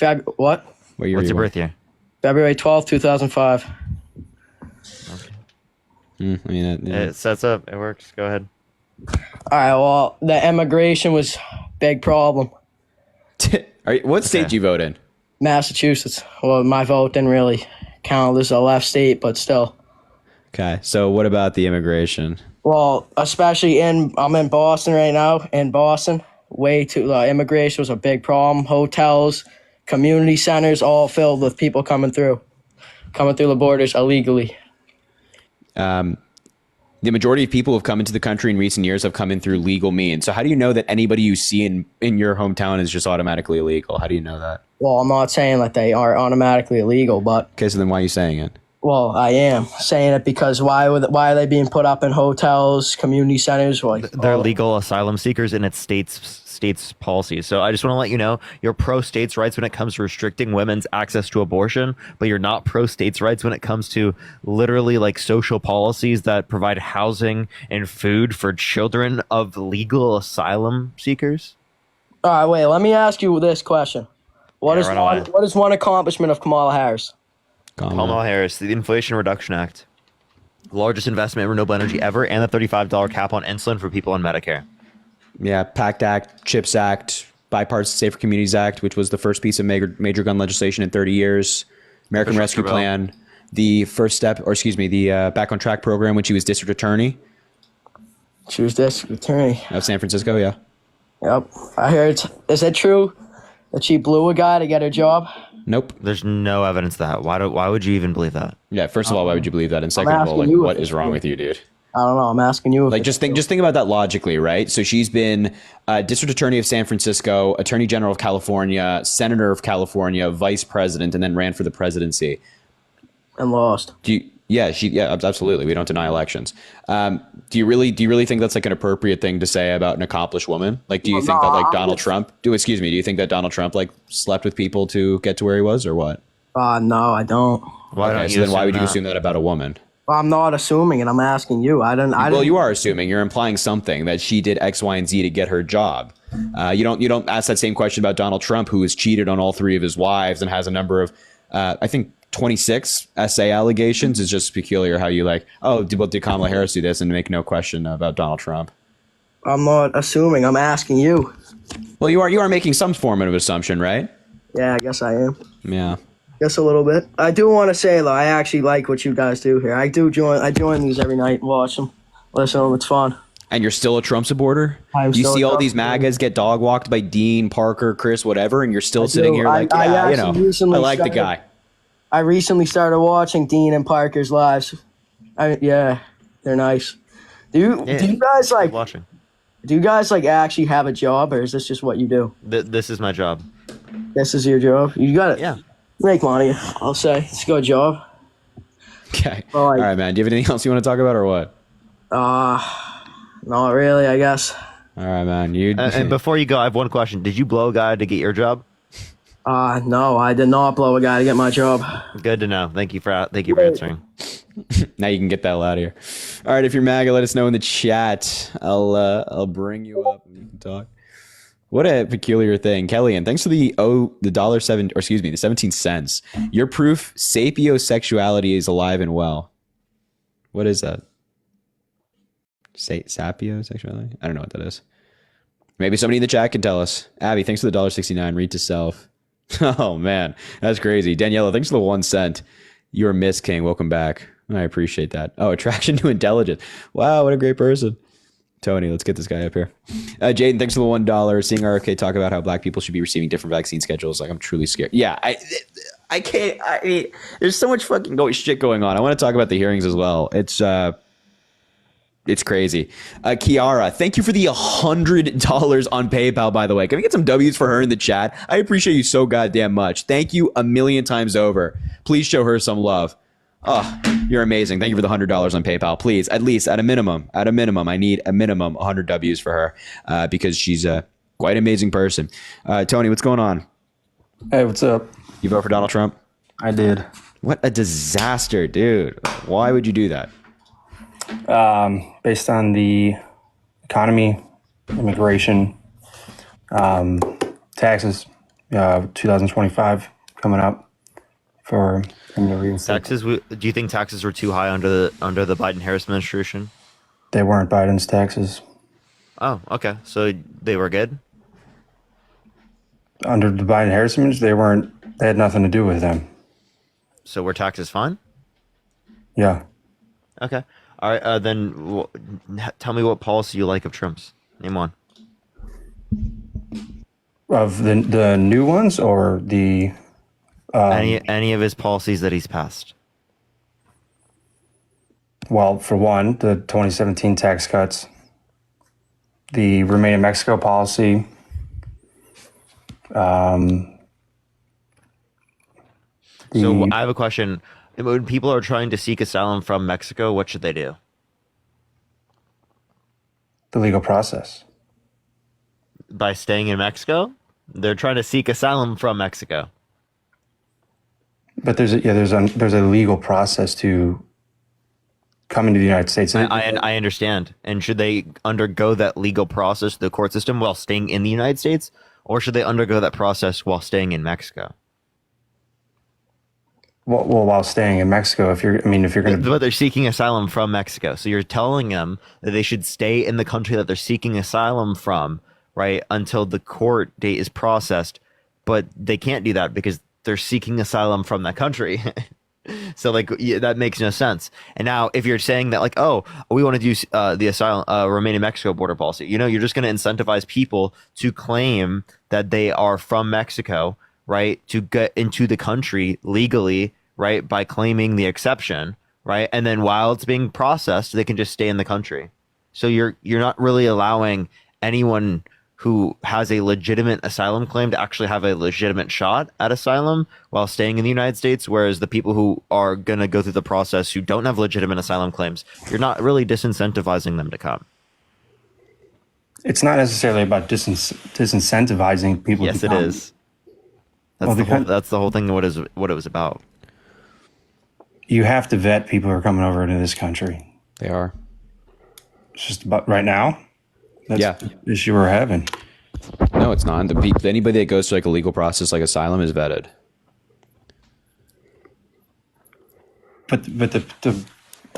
What? What year What's you your born? birth year? February 12th, 2005. Okay. I mean, It sets up. It works. Go ahead. All right, well, the immigration was big problem. What state do you vote in? Massachusetts. Well, my vote didn't really count. This is a left state, but still. Okay, so what about the immigration? Well, especially I'm in Boston right now. In Boston, immigration was a big problem. Hotels, community centers, all filled with people coming through the borders illegally. The majority of people who have come into the country in recent years have come in through legal means. So how do you know that anybody you see in your hometown is just automatically illegal? How do you know that? Well, I'm not saying that they are automatically illegal, but Okay, so then why are you saying it? well, I am saying it because why are they being put up in hotels, community centers? Like They're legal asylum seekers, and it's states policies. So I just want to let you know you're pro states' rights when it comes to restricting women's access to abortion, but you're not pro states' rights when it comes to literally like social policies that provide housing and food for children of legal asylum seekers. All right, wait. Let me ask you this question: What Yeah, right away. what is one accomplishment of Kamala Harris? Kamala Harris, the Inflation Reduction Act, largest investment in renewable energy ever, and the $35 cap on insulin for people on Medicare. Yeah, PACT Act, CHIPS Act, Bipartisan Safer Communities Act, which was the first piece of major gun legislation in 30 years, American Rescue Plan, the Back on Track program when she was district attorney. She was district attorney of San Francisco, yeah. Yep, I heard. Is it true that she blew a guy to get her job? Nope. There's no evidence of that. Why would you even believe that? Yeah, first of all, why would you believe that? And second of all, like, what is wrong with you, dude? I don't know. I'm asking you. Like, just think about that logically, right? So she's been district attorney of San Francisco, attorney general of California, senator of California, vice president, and then ran for the presidency. And lost. Yeah, absolutely. We don't deny elections. Do you really think that's like an appropriate thing to say about an accomplished woman? Like, do you think that like Donald Trump? Do you think that Donald Trump like slept with people to get to where he was, or what? No, I don't. So then why would you assume that about a woman? I'm not assuming, and I'm asking you. Well, you are assuming. You're implying something that she did X, Y, and Z to get her job. You don't ask that same question about Donald Trump, who has cheated on all three of his wives and has a number of, I think, 26 SA allegations. Is just peculiar how you like, did Kamala Harris do this and make no question about Donald Trump? I'm not assuming. I'm asking you. Well, you are making some form of assumption, right? Yeah, I guess I am. Yeah. Just a little bit. I do want to say though, I actually like what you guys do here. I join these every night, watch them, listen to them. It's fun. And you're still a Trump supporter? You see all these MAGAs get dog walked by Dean, Parker, Chris, whatever, and you're still sitting here like, I like the guy. I recently started watching Dean and Parker's lives. They're nice. Do you guys like watching? Do you guys like actually have a job, or is this just what you do? This is my job. This is your job. You got it. Yeah. Make money. I'll say it's a good job. Okay. All right, man. Do you have anything else you want to talk about, or what? Not really, I guess. All right, man. And before you go, I have one question. Did you blow a guy to get your job? No, I did not blow a guy to get my job. Good to know. Thank you for answering. Now you can get the hell out of here. All right, if you're MAGA, let us know in the chat. I'll bring you up and you can talk. What a peculiar thing, Kellyanne. Thanks for the the 17 cents. Your proof sapiosexuality is alive and well. What is that? Sapiosexuality? I don't know what that is. Maybe somebody in the chat can tell us. Abby, thanks for the $1.69. Read to self. Oh man, that's crazy. Daniela, thanks for the 1 cent. You're Miss King. Welcome back. I appreciate that. Oh, attraction to intelligence. Wow, what a great person. Tony, let's get this guy up here. Jaden, thanks for the $1. Seeing RFK talk about how black people should be receiving different vaccine schedules. Like, I'm truly scared. Yeah, I can't. I mean, there's so much fucking shit going on. I want to talk about the hearings as well. It's crazy. Kiara, thank you for the $100 on PayPal, by the way. Can we get some W's for her in the chat? I appreciate you so goddamn much. Thank you a million times over. Please show her some love. Oh, you're amazing. Thank you for the $100 on PayPal. Please, at least at a minimum, I need a minimum 100 W's for her because she's a quite amazing person. Tony, what's going on? Hey, what's up? You vote for Donald Trump? I did. What a disaster, dude. Why would you do that? Based on the economy, immigration, taxes, 2025 coming up for him to reinstate. Taxes? Do you think taxes were too high under the Biden-Harris administration? They weren't Biden's taxes. Oh, okay. So they were good. Under the Biden-Harris administration, they weren't. They had nothing to do with them. So were taxes fine? Yeah. Okay. All right. Then tell me what policy you like of Trump's. Name one. Of the new ones or the Any of his policies that he's passed. well, for one, the 2017 tax cuts, the Remain in Mexico policy. So I have a question. When people are trying to seek asylum from Mexico, what should they do? The legal process. By staying in Mexico? They're trying to seek asylum from Mexico. But there's a legal process to come into the United States. I understand. And should they undergo that legal process, the court system, while staying in the United States? Or should they undergo that process while staying in Mexico? Well, while staying in Mexico, if you're going to, But they're seeking asylum from Mexico. So you're telling them that they should stay in the country that they're seeking asylum from, right, until the court date is processed. But they can't do that because they're seeking asylum from that country. So that makes no sense. And now if you're saying that we want to do the asylum remain in Mexico border policy, you're just going to incentivize people to claim that they are from Mexico, right, to get into the country legally, right, by claiming the exception, right, and then while it's being processed, they can just stay in the country. So you're not really allowing anyone who has a legitimate asylum claim to actually have a legitimate shot at asylum while staying in the United States, whereas the people who are going to go through the process who don't have legitimate asylum claims, you're not really disincentivizing them to come. it's not necessarily about disincentivizing people. Yes, to it come. is. That's the whole thing. What it was about. You have to vet people who are coming over into this country. They are. It's just about right now. That's Yeah. the issue we're having. No, it's not. Anybody that goes through a legal process like asylum is vetted. But the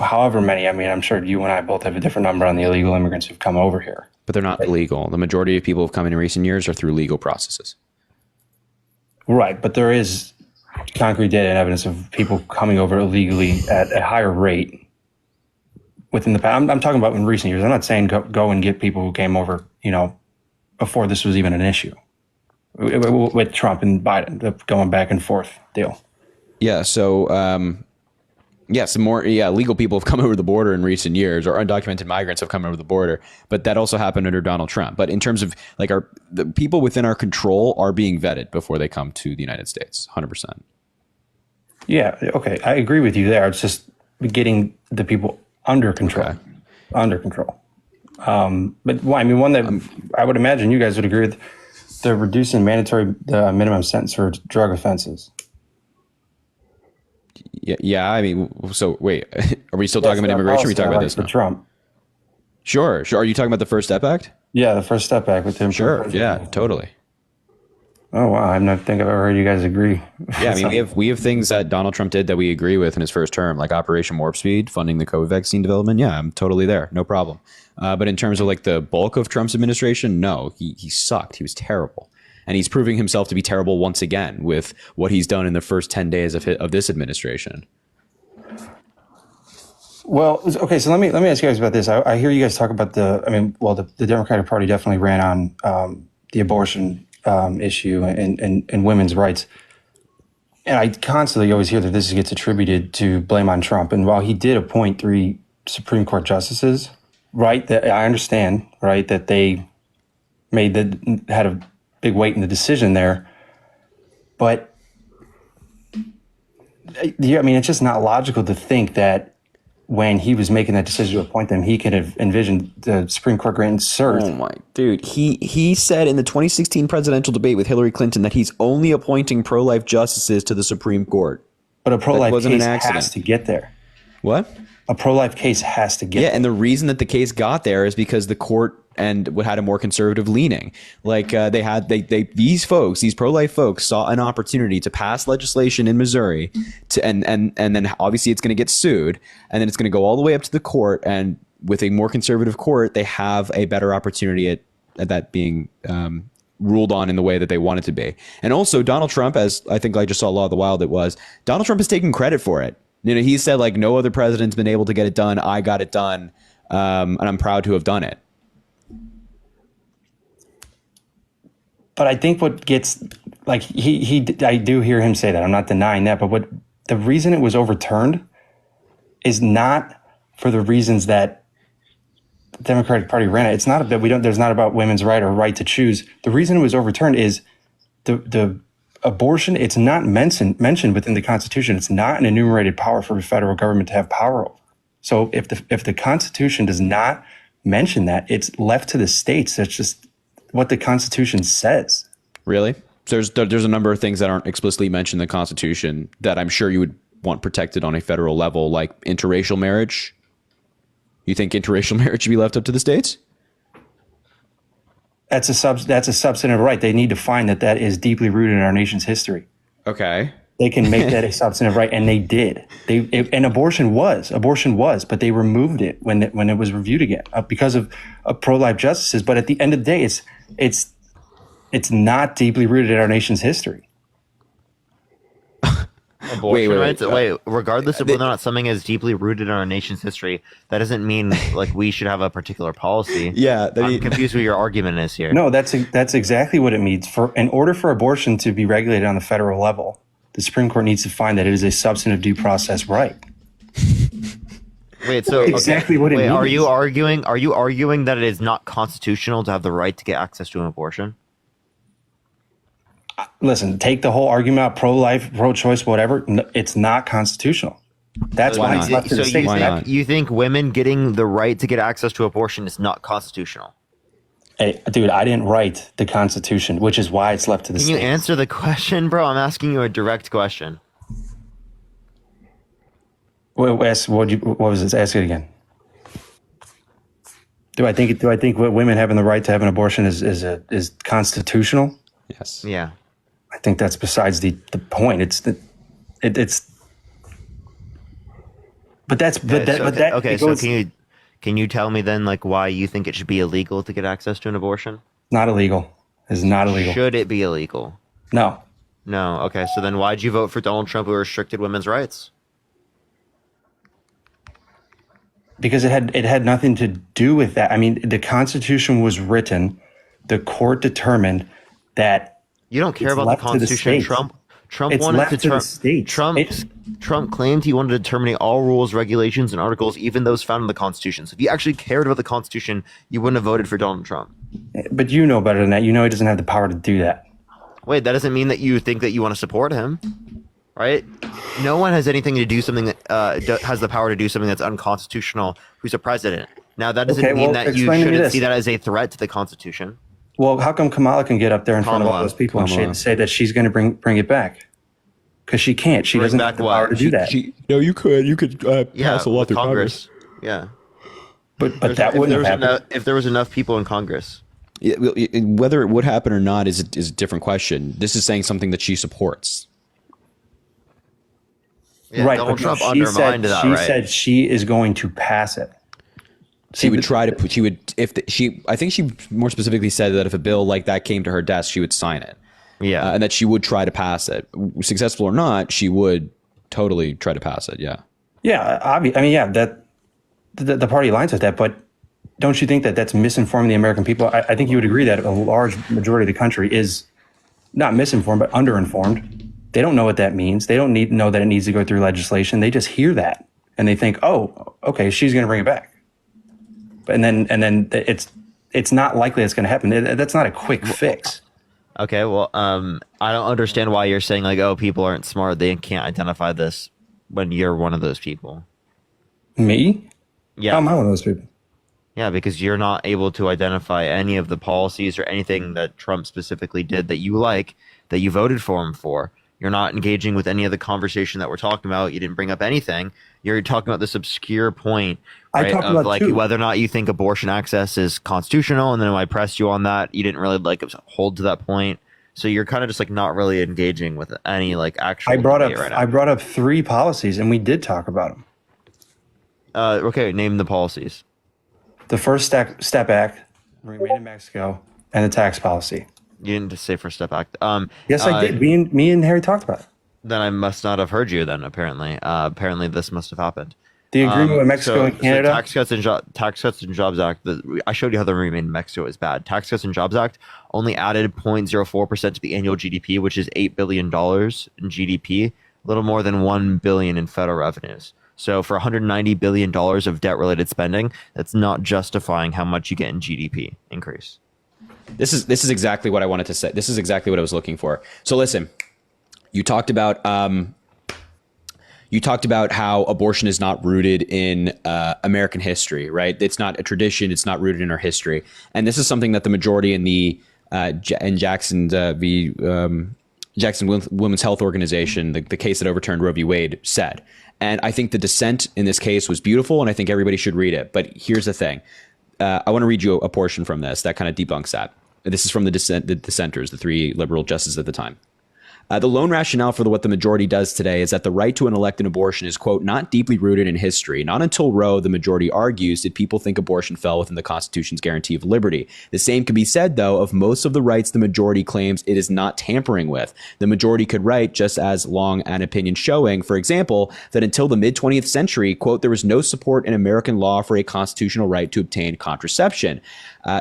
however many, I'm sure you and I both have a different number on the illegal immigrants who've come over here. But they're not illegal. The majority of people who've come in recent years are through legal processes. Right, but there is concrete data and evidence of people coming over illegally at a higher rate within the past. I'm talking about in recent years. I'm not saying go and get people who came over, before this was even an issue with Trump and Biden, the going back and forth deal. Yeah. So, legal people have come over the border in recent years, or undocumented migrants have come over the border, but that also happened under Donald Trump. But in terms of the people within our control are being vetted before they come to the United States, 100%. Yeah. Okay. I agree with you there. It's just getting the people under control. Okay. Under control. But one that I would imagine you guys would agree with, the reducing the minimum sentence for drug offenses. Yeah. So wait, are we still talking about immigration? Or are we talking about this for now? Trump? Sure. Are you talking about the First Step Act? Yeah, the First Step Act with him. Sure. Yeah, totally. Oh wow, I don't think I've ever heard you guys agree. Yeah, we have things that Donald Trump did that we agree with in his first term, like Operation Warp Speed, funding the COVID vaccine development. Yeah, I'm totally there, no problem. But in terms of the bulk of Trump's administration, no, he sucked. He was terrible, and he's proving himself to be terrible once again with what he's done in the first 10 days of this administration. Well, okay, so let me ask you guys about this. I hear you guys talk about the Democratic Party definitely ran on the abortion issue and women's rights. And I constantly always hear that this gets attributed to blame on Trump. And while he did appoint 3 Supreme Court justices, right, that I understand, right, that they had a big weight in the decision there. But it's just not logical to think that when he was making that decision to appoint them, he could have envisioned the Supreme Court granting cert. Oh my dude. He said in the 2016 presidential debate with Hillary Clinton that he's only appointing pro-life justices to the Supreme Court. But a pro-life wasn't case an accident. has to get there. What? A pro-life case has to get Yeah, and the reason that the case got there is because the court and had a more conservative leaning. Like these folks, these pro-life folks, saw an opportunity to pass legislation in Missouri, and then obviously it's going to get sued, and then it's going to go all the way up to the court. And with a more conservative court, they have a better opportunity at that being ruled on in the way that they want it to be. And also, Donald Trump, as I think I just saw Law of the Wild, Donald Trump has taken credit for it. He said, like, no other president's been able to get it done. I got it done, and I'm proud to have done it. But I think what gets, like, I do hear him say that. I'm not denying that. But the reason it was overturned is not for the reasons that the Democratic Party ran it. It's not that there's not about women's right or right to choose. The reason it was overturned is the abortion. It's not mentioned within the Constitution. It's not an enumerated power for the federal government to have power over. So if the Constitution does not mention that, it's left to the states. That's just what the Constitution says. Really? There's a number of things that aren't explicitly mentioned in the Constitution that I'm sure you would want protected on a federal level, like interracial marriage. You think interracial marriage should be left up to the states? That's a substantive right. They need to find that is deeply rooted in our nation's history. Okay. They can make that a substantive right, and they did. And abortion was, but they removed it when it was reviewed again because of pro-life justices. But at the end of the day, it's not deeply rooted in our nation's history. Abortion rights. Wait, regardless of whether or not something is deeply rooted in our nation's history, that doesn't mean like we should have a particular policy. Yeah, I'm confused what your argument is here. No, that's exactly what it means. In order for abortion to be regulated on the federal level, the Supreme Court needs to find that it is a substantive due process right. Wait, so exactly what it means. Are you arguing that it is not constitutional to have the right to get access to an abortion? Listen, take the whole argument out, pro-life, pro-choice, whatever. It's not constitutional. That's why it's left to the states. Why not? You think women getting the right to get access to abortion is not constitutional? Hey, dude, I didn't write the Constitution, which is why it's left to the states. Can you answer the question, bro? I'm asking you a direct question. What was it? Ask it again. Do I think women having the right to have an abortion is constitutional? Yes. Yeah. I think that's besides the point. Can you tell me then like why you think it should be illegal to get access to an abortion? Not illegal. It's not illegal. Should it be illegal? No. No. Okay. So then why'd you vote for Donald Trump who restricted women's rights? Because it had nothing to do with that. I mean, the Constitution was written. The court determined that you don't care about the Constitution. Trump wanted to Trump claimed he wanted to terminate all rules, regulations, and articles, even those found in the Constitution. So if you actually cared about the Constitution, you wouldn't have voted for Donald Trump. But you know better than that. You know he doesn't have the power to do that. Wait, that doesn't mean that you think that you want to support him, right? No one has anything to do something that has the power to do something that's unconstitutional. Who's a president? Now that doesn't mean that you shouldn't see that as a threat to the Constitution. Well, how come Kamala can get up there in front of all those people and say that she's going to bring it back? Because she can't. She doesn't have the power to do that. No, you could. You could pass a law through Congress. Yeah. But that wouldn't have happened. If there was enough people in Congress. Yeah, whether it would happen or not is a different question. This is saying something that she supports. Yeah, right. Donald Trump undermined that, right? She said she is going to pass it. I think she more specifically said that if a bill like that came to her desk, she would sign it. Yeah. And that she would try to pass it. Successful or not, she would totally try to pass it. Yeah. Yeah. That the party aligns with that. But don't you think that that's misinforming the American people? I think you would agree that a large majority of the country is not misinformed, but underinformed. They don't know what that means. They don't know that it needs to go through legislation. They just hear that and they think, oh, okay, she's going to bring it back. And then it's not likely it's going to happen. That's not a quick fix. Okay, well, I don't understand why you're saying like, oh, people aren't smart. They can't identify this when you're one of those people. Me? Yeah. How am I one of those people? Yeah, because you're not able to identify any of the policies or anything that Trump specifically did that you like, that you voted for him for. You're not engaging with any of the conversation that we're talking about. You didn't bring up anything. You're talking about this obscure point, I right, talked of about like two. whether or not you think abortion access is constitutional. And then when I pressed you on that, you didn't really like hold to that point. So you're kind of just like not really engaging with any like actual debate right now. I brought up 3 policies, and we did talk about them. Okay, name the policies. The First Step Act, Remain in Mexico, and the tax policy. You didn't just say First Step Act. Yes, I did. Me and Harry talked about it. Then I must not have heard you. Then apparently this must have happened. The agreement with Mexico and Canada. So Tax Cuts and Jobs Act. I showed you how the Remain in Mexico is bad. Tax Cuts and Jobs Act only added 0.04% to the annual GDP, which is $8 billion in GDP, a little more than $1 billion in federal revenues. So for $190 billion of debt-related spending, that's not justifying how much you get in GDP increase. This is exactly what I wanted to say. This is exactly what I was looking for. So listen, you talked about how abortion is not rooted in American history, right? It's not a tradition. It's not rooted in our history. And this is something that the majority in the in Jackson Women's Health Organization, the case that overturned Roe v. Wade, said. And I think the dissent in this case was beautiful, and I think everybody should read it. But here's the thing. I want to read you a portion from this that kind of debunks that. This is from the dissenters, the 3 liberal justices at the time. The lone rationale for what the majority does today is that the right to an elected abortion is, quote, not deeply rooted in history. Not until Roe, the majority argues, did people think abortion fell within the Constitution's guarantee of liberty. The same can be said, though, of most of the rights the majority claims it is not tampering with. The majority could write just as long an opinion showing, for example, that until the mid-20th century, quote, there was no support in American law for a constitutional right to obtain contraception.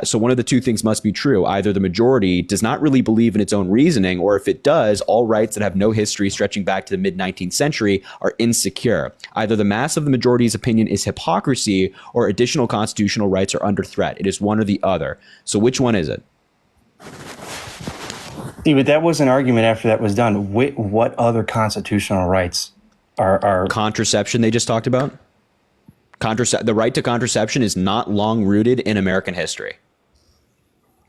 So one of the 2 things must be true. Either the majority does not really believe in its own reasoning, or if it does, all rights that have no history stretching back to the mid-19th century are insecure. Either the mass of the majority's opinion is hypocrisy, or additional constitutional rights are under threat. It is one or the other. So which one is it? See, but that was an argument after that was done. What other constitutional rights are Contraception they just talked about? The right to contraception is not long rooted in American history.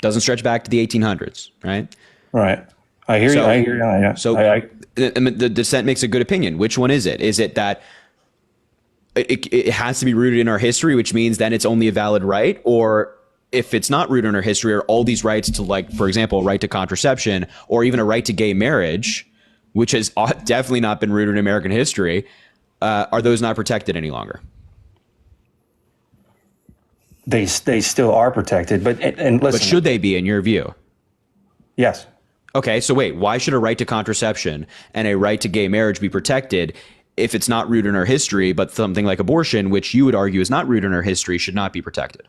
Doesn't stretch back to the 1800s, right? right? I hear you. I hear you. Yeah. So the dissent makes a good opinion. Which one is it? Is it that it has to be rooted in our history, which means then it's only a valid right? Or if it's not rooted in our history, are all these rights to, like, for example, a right to contraception or even a right to gay marriage, which has definitely not been rooted in American history, are those not protected any longer? They still are protected, but listen. But should they be, in your view? Yes. Okay, so wait, why should a right to contraception and a right to gay marriage be protected if it's not rooted in our history, but something like abortion, which you would argue is not rooted in our history, should not be protected?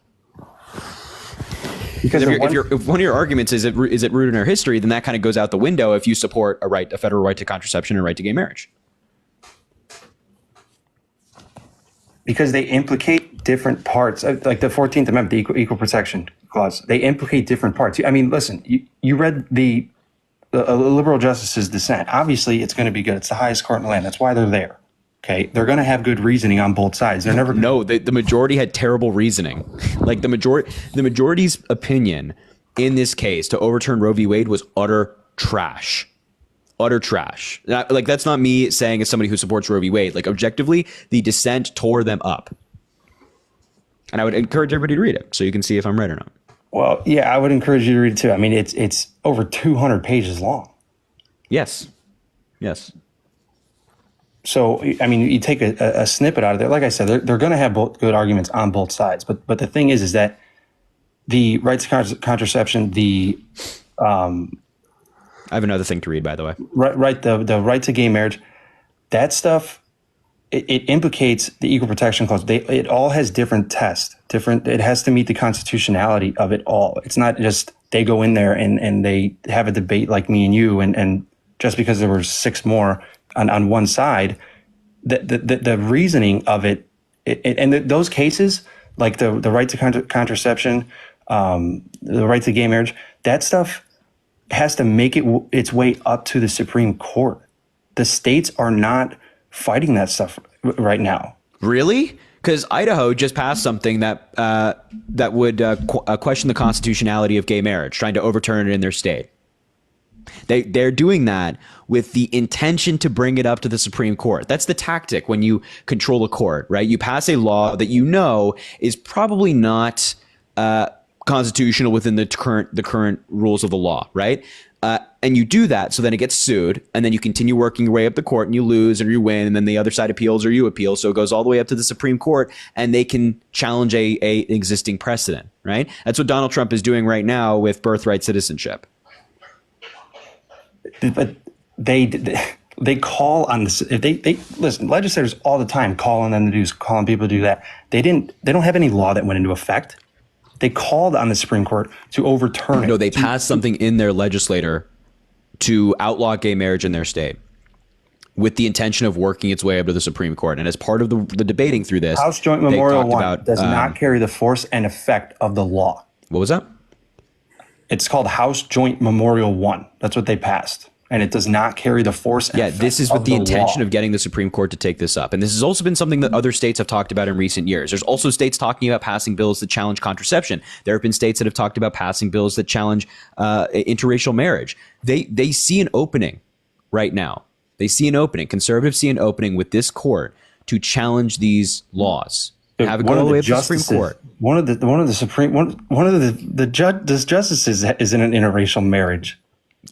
Because if one of your arguments is it rooted in our history, then that kind of goes out the window if you support a federal right to contraception and a right to gay marriage. Because they implicate different parts, like the 14th Amendment, the Equal Protection Clause. They implicate different parts. I mean, listen, you read the liberal justice's dissent. Obviously, it's going to be good. It's the highest court in the land. That's why they're there. Okay, they're going to have good reasoning on both sides. They're never. No, the majority had terrible reasoning. Like the majority's opinion in this case to overturn Roe v. Wade was utter trash. Utter trash. Like, that's not me saying as somebody who supports Roe v. Wade. Like, objectively, the dissent tore them up. And I would encourage everybody to read it so you can see if I'm right or not. Well, yeah, I would encourage you to read it too. I mean, it's over 200 pages long. Yes. Yes. So, I mean, you take a snippet out of there. Like I said, they're going to have both good arguments on both sides. But the thing is that the right to contraception, I have another thing to read, by the way. Right. The right to gay marriage, that stuff, it implicates the Equal Protection Clause. It all has different tests. It has to meet the constitutionality of it all. It's not just they go in there and they have a debate like me and you, and just because there were 6 more on one side, the reasoning of it, and those cases, like the right to contraception, the right to gay marriage, that stuff has to make its way up to the Supreme Court. The states are not fighting that stuff right now. Really? Because Idaho just passed something that would question the constitutionality of gay marriage, trying to overturn it in their state. They're doing that with the intention to bring it up to the Supreme Court. That's the tactic when you control a court, right? You pass a law that you know is probably not constitutional within the current rules of the law, right? And you do that, so then it gets sued, and then you continue working your way up the court, and you lose or you win, and then the other side appeals or you appeal, so it goes all the way up to the Supreme Court, and they can challenge a existing precedent, right? That's what Donald Trump is doing right now with birthright citizenship. But they call on this. If they listen, legislators all the time calling them to do, calling people to do that. They don't have any law that went into effect. They called on the Supreme Court to overturn it. No, they passed something in their legislature to outlaw gay marriage in their state with the intention of working its way up to the Supreme Court. And as part of the debating through this, House Joint Memorial 1 does not carry the force and effect of the law. What was that? It's called House Joint Memorial 1. That's what they passed. And it does not carry the force and effect this is with of the intention law. of getting the Supreme Court to take this up. And this has also been something that other states have talked about in recent years. There's also states talking about passing bills that challenge contraception. There have been states that have talked about passing bills that challenge interracial marriage. They see an opening right now. They see an opening. Conservatives see an opening with this court to challenge these laws. Have it go all the way up to the Supreme Court. One of the justices is in an interracial marriage.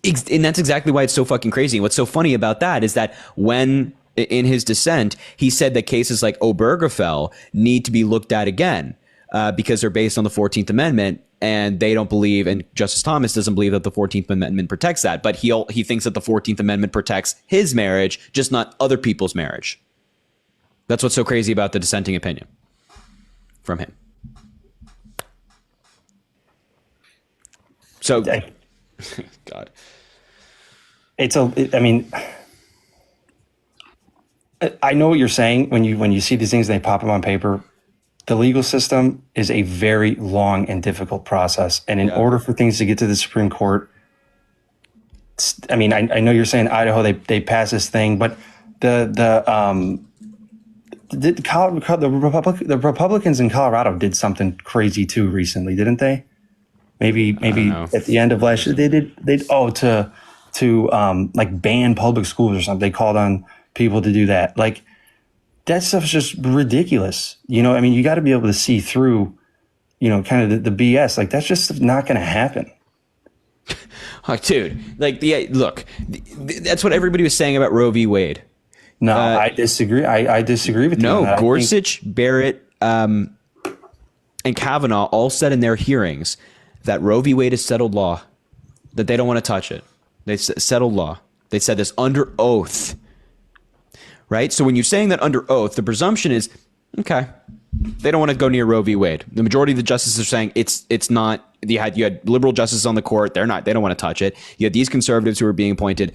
And that's exactly why it's so fucking crazy. And what's so funny about that is that when in his dissent, he said that cases like Obergefell need to be looked at again because they're based on the 14th Amendment, and they don't believe, and Justice Thomas doesn't believe that the 14th Amendment protects that. But he thinks that the 14th Amendment protects his marriage, just not other people's marriage. That's what's so crazy about the dissenting opinion from him. So, God. I know what you're saying when you see these things and they pop them on paper. The legal system is a very long and difficult process. And in order for things to get to the Supreme Court, I know you're saying Idaho, they passed this thing, but the Republicans in Colorado did something crazy too recently, didn't they? Maybe at the end of last year to ban public schools or something. They called on people to do that. Like, that stuff's just ridiculous. You got to be able to see through, kind of the BS. Like, that's just not going to happen. Oh, dude, look, that's what everybody was saying about Roe v. Wade. No, I disagree. I disagree with you. No, Gorsuch, Barrett, and Kavanaugh all said in their hearings that Roe v. Wade is settled law, that they don't want to touch it. They settled law. They said this under oath, right? So when you're saying that under oath, the presumption is, okay, they don't want to go near Roe v. Wade. The majority of the justices are saying it's not. You had liberal justices on the court. They don't want to touch it. You had these conservatives who were being appointed.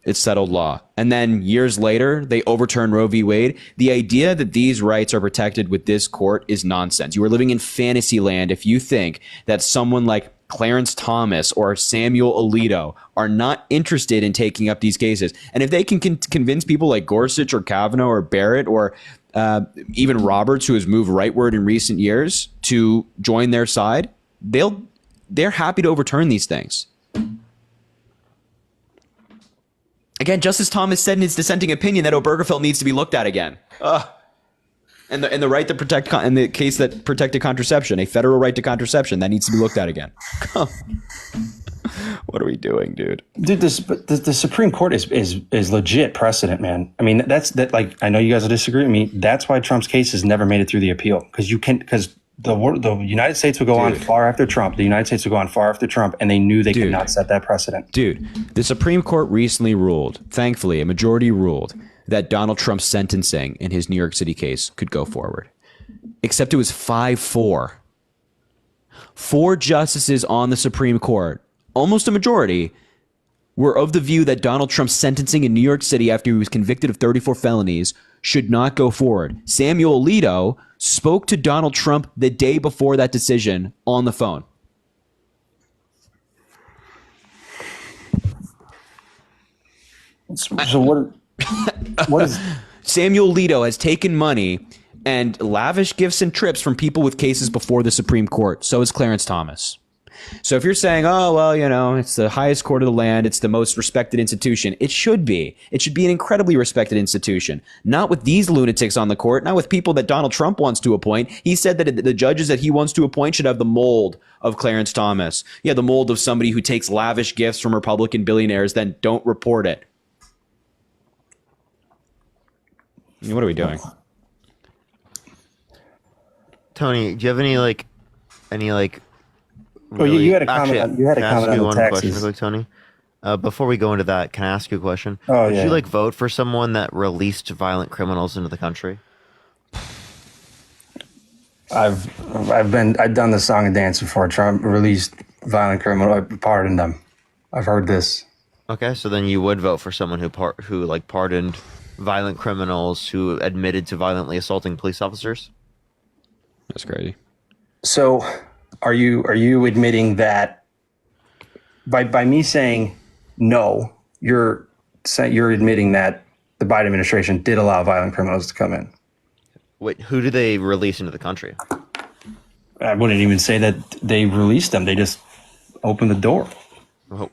It's settled law. And then years later, they overturn Roe v. Wade. The idea that these rights are protected with this court is nonsense. You are living in fantasy land if you think that someone like Clarence Thomas or Samuel Alito are not interested in taking up these cases. And if they can convince people like Gorsuch or Kavanaugh or Barrett or even Roberts, who has moved rightward in recent years, to join their side, they're happy to overturn these things. Again, Justice Thomas said in his dissenting opinion that Obergefell needs to be looked at again. And the right to protect, in the case that protected contraception, a federal right to contraception, that needs to be looked at again. What are we doing, dude? Dude, the Supreme Court is legit precedent, man. I mean, I know you guys will disagree with me. That's why Trump's case has never made it through the appeal, because the United States would go on far after Trump. The United States would go on far after Trump, and they knew they could not set that precedent. Dude, the Supreme Court recently ruled, thankfully, a majority ruled that Donald Trump's sentencing in his New York City case could go forward. Except it was 5-4. 4 justices on the Supreme Court, almost a majority, were of the view that Donald Trump's sentencing in New York City after he was convicted of 34 felonies should not go forward. Samuel Alito spoke to Donald Trump the day before that decision on the phone. So what is Samuel Alito has taken money and lavish gifts and trips from people with cases before the Supreme Court. So is Clarence Thomas. So if you're saying, oh, well, you know, it's the highest court of the land, it's the most respected institution, it should be. It should be an incredibly respected institution. Not with these lunatics on the court, not with people that Donald Trump wants to appoint. He said that the judges that he wants to appoint should have the mold of Clarence Thomas. Yeah, the mold of somebody who takes lavish gifts from Republican billionaires, then don't report it. What are we doing? Tony, do you have any Well, you had a comment. Actually, You had a can I ask comment you on one the question taxes. real quick, Tony? Before we go into that, can I ask you a question? Oh, Would yeah. you vote for someone that released violent criminals into the country? I've done the song and dance before. Trump released violent criminal, pardoned them. I've heard this. Okay, so then you would vote for someone who pardoned violent criminals who admitted to violently assaulting police officers? That's crazy. So, are you admitting that by me saying no, you're admitting that the Biden administration did allow violent criminals to come in? Wait, who do they release into the country? I wouldn't even say that they released them. They just opened the door.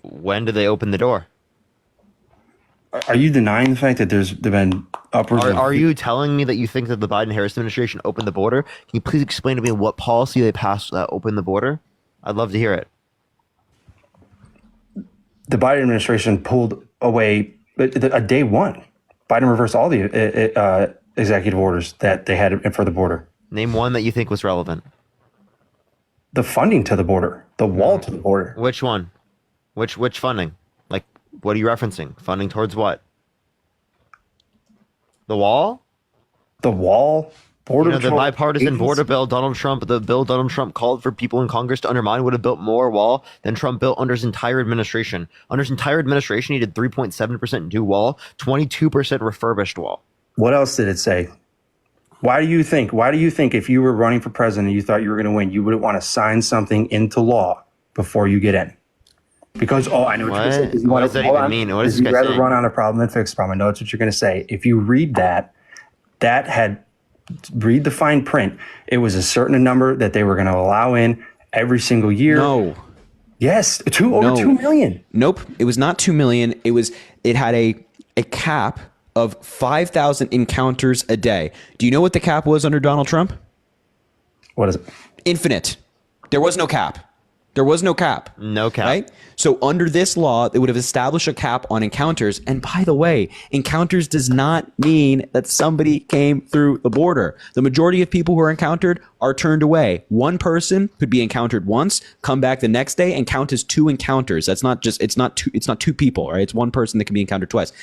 When did they open the door? Are you denying the fact that there've been upwards? Are you telling me that you think that the Biden-Harris administration opened the border? Can you please explain to me what policy they passed that opened the border? I'd love to hear it. The Biden administration pulled away day one. Biden reversed all the executive orders that they had for the border. Name one that you think was relevant. The funding to the border, the wall to the border. Which one? Which funding? Like, what are you referencing? Funding towards what? The wall? The wall, border. The bipartisan agents. border bill the bill Donald Trump called for people in Congress to undermine would have built more wall than Trump built under his entire administration. Under his entire administration, he did 3.7% new wall, 22% refurbished wall. What else did it say? Why do you think if you were running for president and you thought you were going to win, you wouldn't want to sign something into law before you get in? Because, I know what you're going to say. What does that even mean? What is this You'd guy rather saying? run on a problem than fix a problem. I know that's what you're going to say. If you read read the fine print, it was a certain number that they were going to allow in every single year. No. Yes, over 2 million. Nope. It was not 2 million. It had a cap of 5,000 encounters a day. Do you know what the cap was under Donald Trump? What is it? Infinite. There was no cap. No cap. Right? So under this law, they would have established a cap on encounters. And by the way, encounters does not mean that somebody came through the border. The majority of people who are encountered are turned away. One person could be encountered once, come back the next day, and count as 2 encounters. It's not 2 people, right? It's one person that can be encountered twice.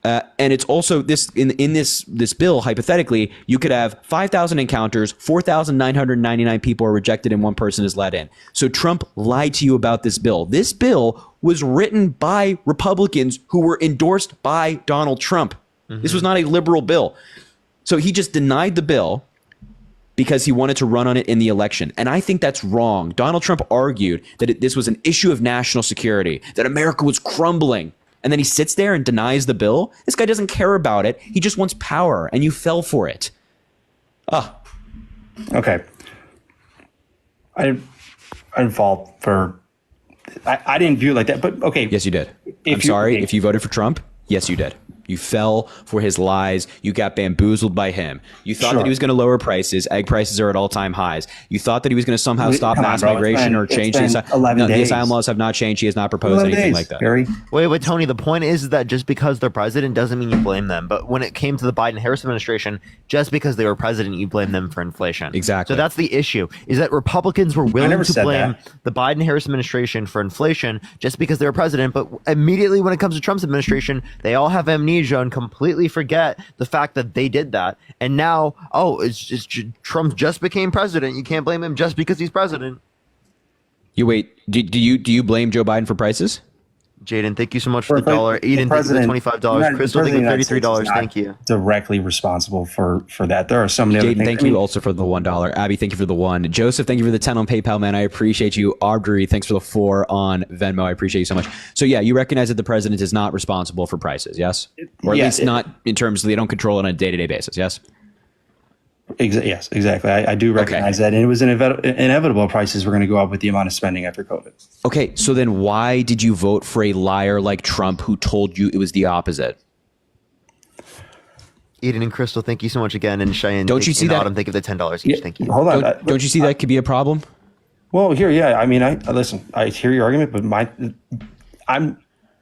And it's also this in this bill, hypothetically, you could have 5,000 encounters, 4,999 people are rejected, and 1 person is let in. So Trump lied to you about this bill. This bill was written by Republicans who were endorsed by Donald Trump. Mm-hmm. This was not a liberal bill. So he just denied the bill because he wanted to run on it in the election. And I think that's wrong. Donald Trump argued that this was an issue of national security, that America was crumbling. And then he sits there and denies the bill. This guy doesn't care about it. He just wants power, and you fell for it. Okay. I didn't fall for. I didn't view it like that. But okay. Yes, you did. I'm sorry if you voted for Trump. Yes, you did. You fell for his lies. You got bamboozled by him. You thought that he was going to lower prices. Egg prices are at all-time highs. You thought that he was going to somehow stop mass migration or change the asylum laws have not changed. He has not proposed anything like that. Barry. Wait, Tony, the point is that just because they're president doesn't mean you blame them. But when it came to the Biden-Harris administration, just because they were president, you blame them for inflation. Exactly. So that's the issue, is that Republicans were willing to blame that. the Biden-Harris administration for inflation just because they were president. But immediately when it comes to Trump's administration, they all have amnesia and completely forget the fact that they did that. And now, Trump just became president. You can't blame him just because he's president. Do you blame Joe Biden for prices? Jaden, thank you so much for the dollar. Eden, thank you for the $25. Crystal, thank you for $33. Thank you. Directly responsible for that. There are so many other Jaden, things. thank you also for the $1. Abby, thank you for the 1. Joseph, thank you for the 10 on PayPal, man. I appreciate you. Audrey, thanks for the 4 on Venmo. I appreciate you so much. So yeah, you recognize that the president is not responsible for prices, yes? Or at least not in terms of they don't control it on a day-to-day basis, yes? Yes, exactly. I do recognize that. And it was inevitable prices were going to go up with the amount of spending after COVID. Okay, so then why did you vote for a liar like Trump who told you it was the opposite? Eden and Crystal, thank you so much again. And Cheyenne, Don't you see that? Autumn, thank you for the $10 each. Thank you. Hold on. Don't you see that could be a problem? Well, here, yeah. I mean, listen. I hear your argument, but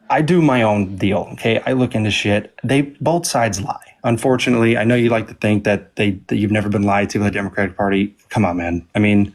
I do my own deal. Okay, I look into shit. Both sides lie. Unfortunately, I know you like to think that you've never been lied to by the Democratic Party. Come on, man. I mean,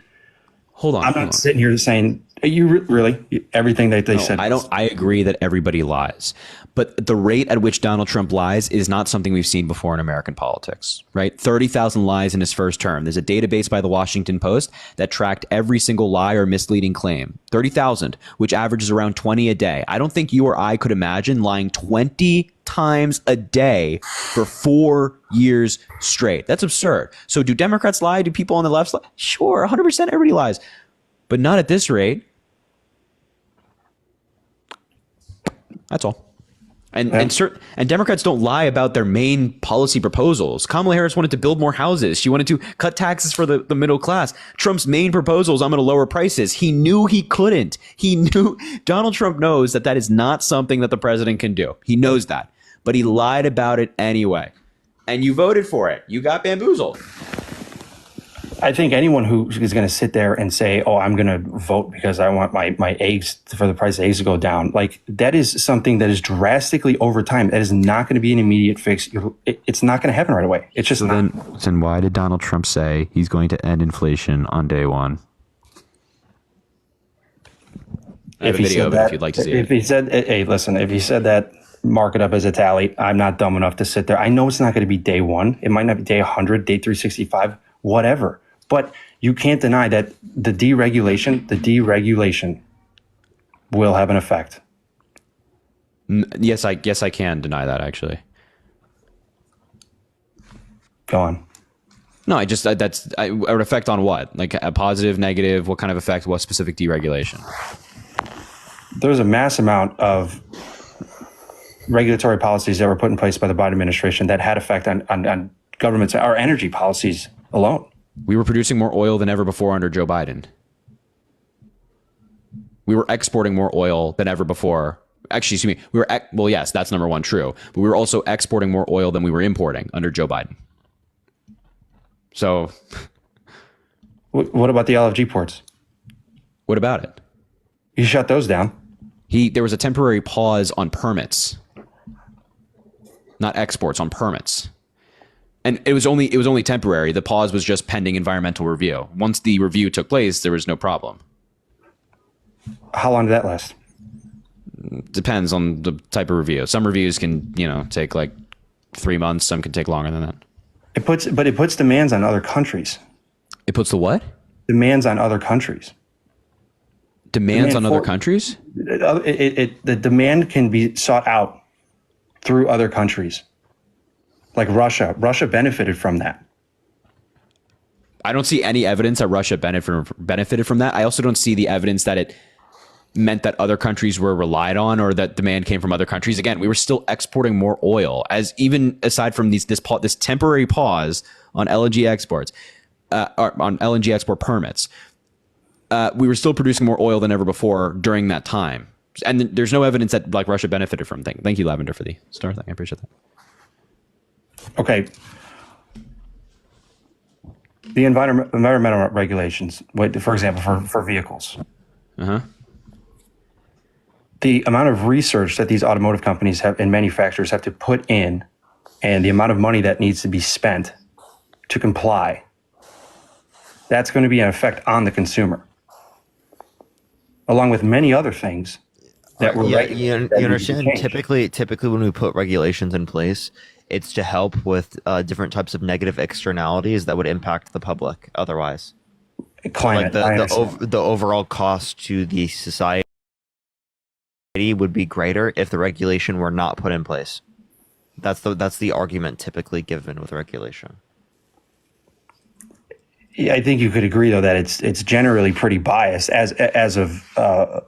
Hold on. I'm not sitting here saying really everything that they said. I agree that everybody lies, but the rate at which Donald Trump lies is not something we've seen before in American politics, right? 30,000 lies in his first term. There's a database by the Washington Post that tracked every single lie or misleading claim. 30,000, which averages around 20 a day. I don't think you or I could imagine lying 20 times a day for 4 years straight. That's absurd. So do Democrats lie? Do people on the left lie? Sure, 100% everybody lies, but not at this rate. That's all. And Democrats don't lie about their main policy proposals. Kamala Harris wanted to build more houses. She wanted to cut taxes for the middle class. Trump's main proposal is I'm going to lower prices. He knew he couldn't. Donald Trump knows that is not something that the president can do. He knows that, but he lied about it anyway. And you voted for it. You got bamboozled. I think anyone who is going to sit there and say, "Oh, I'm going to vote because I want my eggs for the price of eggs to go down," like that is something that is drastically over time. That is not going to be an immediate fix. It's not going to happen right away. It's just not. Then why did Donald Trump say he's going to end inflation on day one? I have a video of it if you'd like to see it. If he said, "Hey, listen," if he said that, mark it up as a tally. I'm not dumb enough to sit there. I know it's not going to be day one. It might not be day 100, day 365, whatever. But you can't deny that the deregulation will have an effect. Yes, I can deny that, actually. Go on. No, that's an effect on what? Like a positive, negative? What kind of effect? What specific deregulation? There's a mass amount of regulatory policies that were put in place by the Biden administration that had effect on governments, our energy policies alone. We were producing more oil than ever before under Joe Biden. We were exporting more oil than ever before. Actually, excuse me. Well, yes, that's number one, true. But we were also exporting more oil than we were importing under Joe Biden. So, what about the LFG ports? What about it? You shut those down. There was a temporary pause on permits, not exports, on permits. And it was only temporary. The pause was just pending environmental review. Once the review took place, there was no problem. How long did that last? Depends on the type of review. Some reviews can, take like 3 months. Some can take longer than that. It puts demands on other countries. It puts the what? Demands on other countries. Demands on other countries? The demand can be sought out through other countries. Like Russia. Russia benefited from that. I don't see any evidence that Russia benefited from that. I also don't see the evidence that it meant that other countries were relied on or that demand came from other countries. Again, we were still exporting more oil, as even aside from this temporary pause on LNG exports, on LNG export permits. We were still producing more oil than ever before during that time. And there's no evidence that like Russia benefited from things. Thank you, Lavender, for the star thing. I appreciate that. Okay. The environmental regulations, for example, for vehicles. Uh-huh. The amount of research that these automotive companies have and manufacturers have to put in and the amount of money that needs to be spent to comply, that's going to be an effect on the consumer. Along with many other things that were you understand, typically when we put regulations in place, it's to help with different types of negative externalities that would impact the public otherwise. Climate, the overall cost to the society would be greater if the regulation were not put in place. That's the argument typically given with regulation. Yeah, I think you could agree though that it's generally pretty biased as of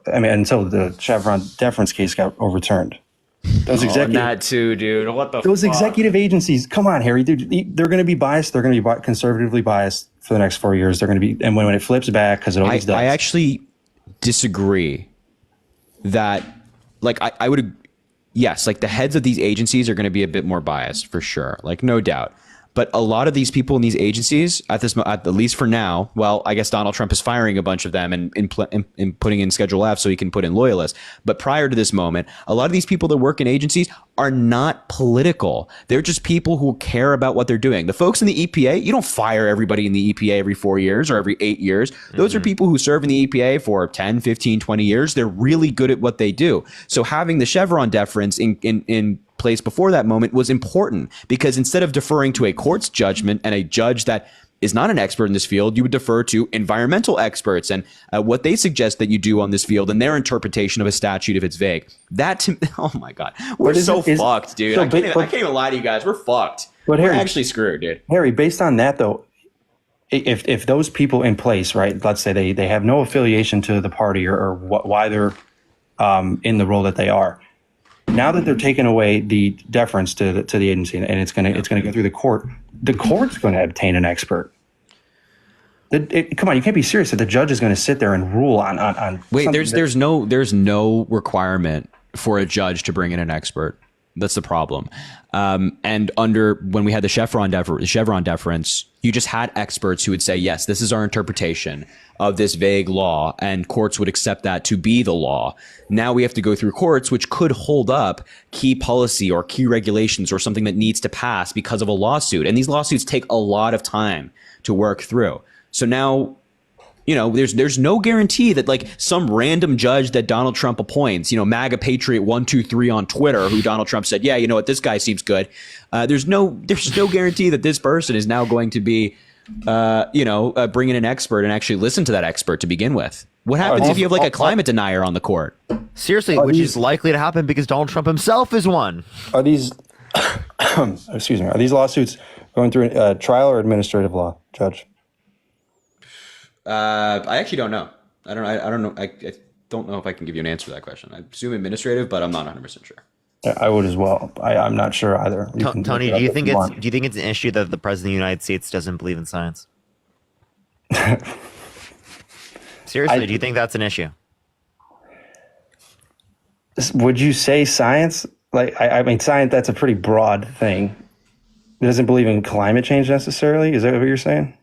until the Chevron deference case got overturned. Those Oh, executive, that too, dude. What the those fuck? executive agencies. Come on, Harry, dude. They're going to be biased. They're going to be conservatively biased for the next 4 years. They're going to be, and when it flips back, because it always does. I actually disagree that, like, I would, yes, like the heads of these agencies are going to be a bit more biased for sure, like no doubt. But a lot of these people in these agencies, at least for now, well, I guess Donald Trump is firing a bunch of them and putting in Schedule F so he can put in loyalists. But prior to this moment, a lot of these people that work in agencies are not political. They're just people who care about what they're doing. The folks in the EPA, you don't fire everybody in the EPA every 4 years or every 8 years. Those are people who serve in the EPA for 10, 15, 20 years. They're really good at what they do. So having the Chevron deference in place before that moment was important, because instead of deferring to a court's judgment and a judge that is not an expert in this field, you would defer to environmental experts and what they suggest that you do on this field and their interpretation of a statute if it's vague. Oh my God, we're so fucked, dude. I can't even lie to you guys. We're fucked. But We're Harry, actually screwed, dude. Harry, based on that though, if those people in place, right, let's say they have no affiliation to the party or why they're in the role that they are. Now that they're taking away the deference to the agency and it's gonna go through the court's going to obtain an expert. Come on, you can't be serious that the judge is going to sit there and rule on. Wait, there's no requirement for a judge to bring in an expert. That's the problem. And when we had the Chevron deference, you just had experts who would say, yes, this is our interpretation of this vague law, and courts would accept that to be the law. Now we have to go through courts, which could hold up key policy or key regulations or something that needs to pass because of a lawsuit. And these lawsuits take a lot of time to work through. So now, there's no guarantee that like some random judge that Donald Trump appoints, MAGA Patriot 123 on Twitter, who Donald Trump said, yeah, you know what, this guy seems good. There's no guarantee that this person is now going to be, bring in an expert and actually listen to that expert to begin with. What happens if you have like a climate denier on the court? Seriously, which is likely to happen because Donald Trump himself is one. Are these, excuse me, are these lawsuits going through a trial or administrative law, Judge? I actually don't know. I don't know. I don't know if I can give you an answer to that question. I assume administrative, but I'm not 100% sure. I would as well. I'm not sure either. Tony, do you think it's an issue that the president of the United States doesn't believe in science? Seriously, do you think that's an issue? Would you say science? Like, I mean, science, that's a pretty broad thing. He doesn't believe in climate change necessarily. Is that what you're saying?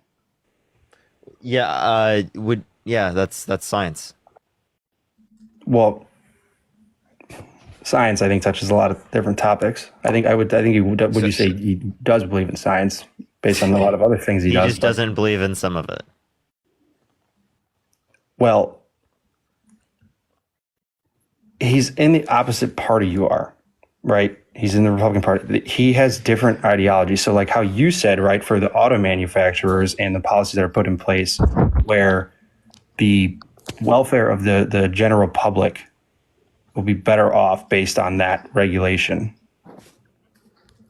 Yeah, that's science. Well, science, I think, touches a lot of different topics. Would you say he does believe in science based on a lot of other things he does? He just doesn't believe in some of it. Well, he's in the opposite party you are, right? He's in the Republican Party. He has different ideologies. So like how you said, right, for the auto manufacturers and the policies that are put in place where the welfare of the general public will be better off based on that regulation.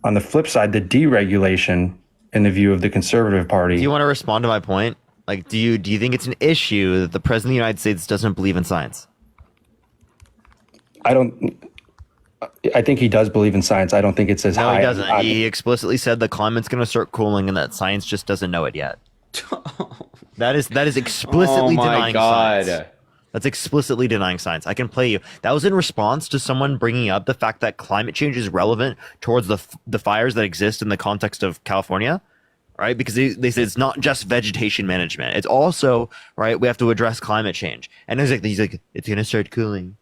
On the flip side, the deregulation in the view of the Conservative Party. Do you want to respond to my point? Like, do you think it's an issue that the president of the United States doesn't believe in science? I think he does believe in science. I don't think it's as high. No, he doesn't. He explicitly said the climate's going to start cooling and that science just doesn't know it yet. That is explicitly denying science. That's explicitly denying science. I can play you. That was in response to someone bringing up the fact that climate change is relevant towards the fires that exist in the context of California, right? Because they said it's not just vegetation management. It's also, right, we have to address climate change. And he's like, it's going to start cooling.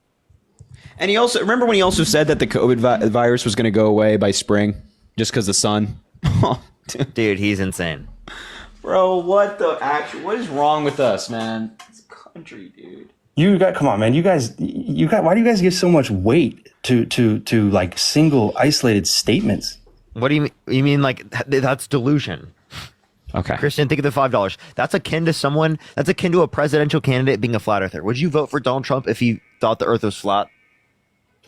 And he also, remember when he also said that the COVID virus was going to go away by spring just because the sun? Dude, he's insane. Bro, what is wrong with us, man? This country, dude. Come on, man. Why do you guys give so much weight to like single isolated statements? What do you mean? You mean like that's delusion? Okay. Christian, think of the $5. That's akin to a presidential candidate being a flat earther. Would you vote for Donald Trump if he thought the earth was flat?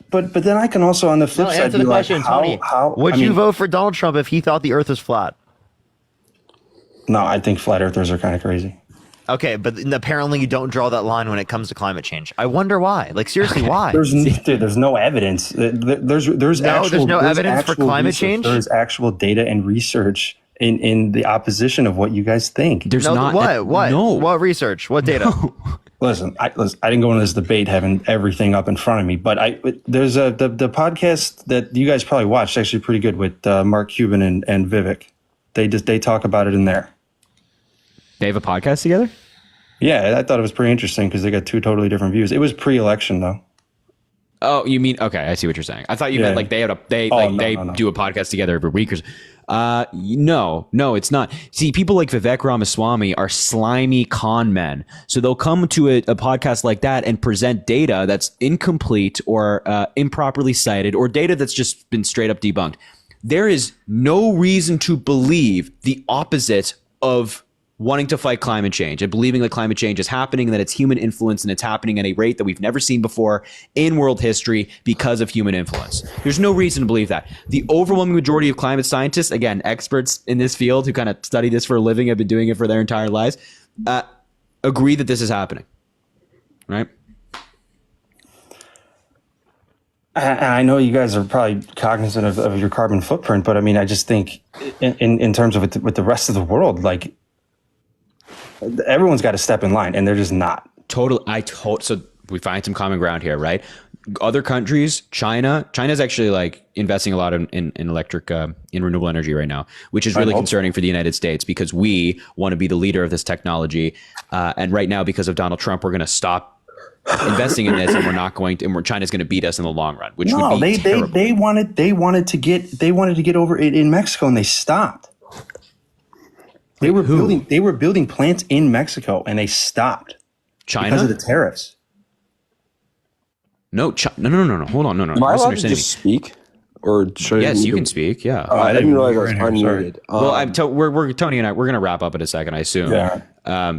But then I can also on the flip side answer the question, Tony. Would you vote for Donald Trump if he thought the earth was flat? No, I think flat earthers are kind of crazy. Okay, but apparently you don't draw that line when it comes to climate change. I wonder why. Like, seriously, why? There's no evidence. There's no evidence for climate research. change? There's actual data and research in the opposition of what you guys think. There's No, not. what? No. What research? What data? Listen, I didn't go into this debate having everything up in front of me, but there's the podcast that you guys probably watched, actually pretty good, with Mark Cuban and Vivek. They talk about it in there. They have a podcast together? Yeah, I thought it was pretty interesting because they got two totally different views. It was pre-election though. Oh, you mean, okay, I see what you're saying. I thought you meant like they do a podcast together every week or no, it's not. See, people like Vivek Ramaswamy are slimy con men. So they'll come to a podcast like that and present data that's incomplete or improperly cited, or data that's just been straight up debunked. There is no reason to believe the opposite of wanting to fight climate change and believing that climate change is happening and that it's human influence and it's happening at a rate that we've never seen before in world history because of human influence. There's no reason to believe that. The overwhelming majority of climate scientists, again, experts in this field who kind of study this for a living, have been doing it for their entire lives, agree that this is happening, right? And I know you guys are probably cognizant of your carbon footprint, but I mean, I just think in terms of with the rest of the world, like, everyone's got to step in line, and they're just not. Totally. So we find some common ground here, right? Other countries, China's actually like investing a lot in electric, in renewable energy right now, which is really concerning for the United States because we want to be the leader of this technology. And right now, because of Donald Trump, we're going to stop investing in this, and we're not going to, and China's going to beat us in the long run, which would be terrible. They wanted to get over it in Mexico, and they stopped. They were building plants in Mexico, and they stopped. China? Because of the tariffs. No. Hold on. No. Am I allowed to just speak? Or should Yes, you can speak. Yeah. I didn't realize I was unmuted. Well, we're Tony and I. We're going to wrap up in a second, I assume. Yeah.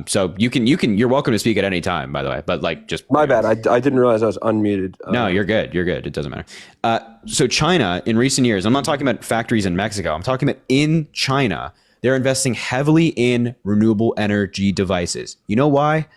So you're welcome to speak at any time, by the way. But like, just my bad. I didn't realize I was unmuted. No, you're good. You're good. It doesn't matter. So China, in recent years, I'm not talking about factories in Mexico. I'm talking about in China. They're investing heavily in renewable energy devices. You know why?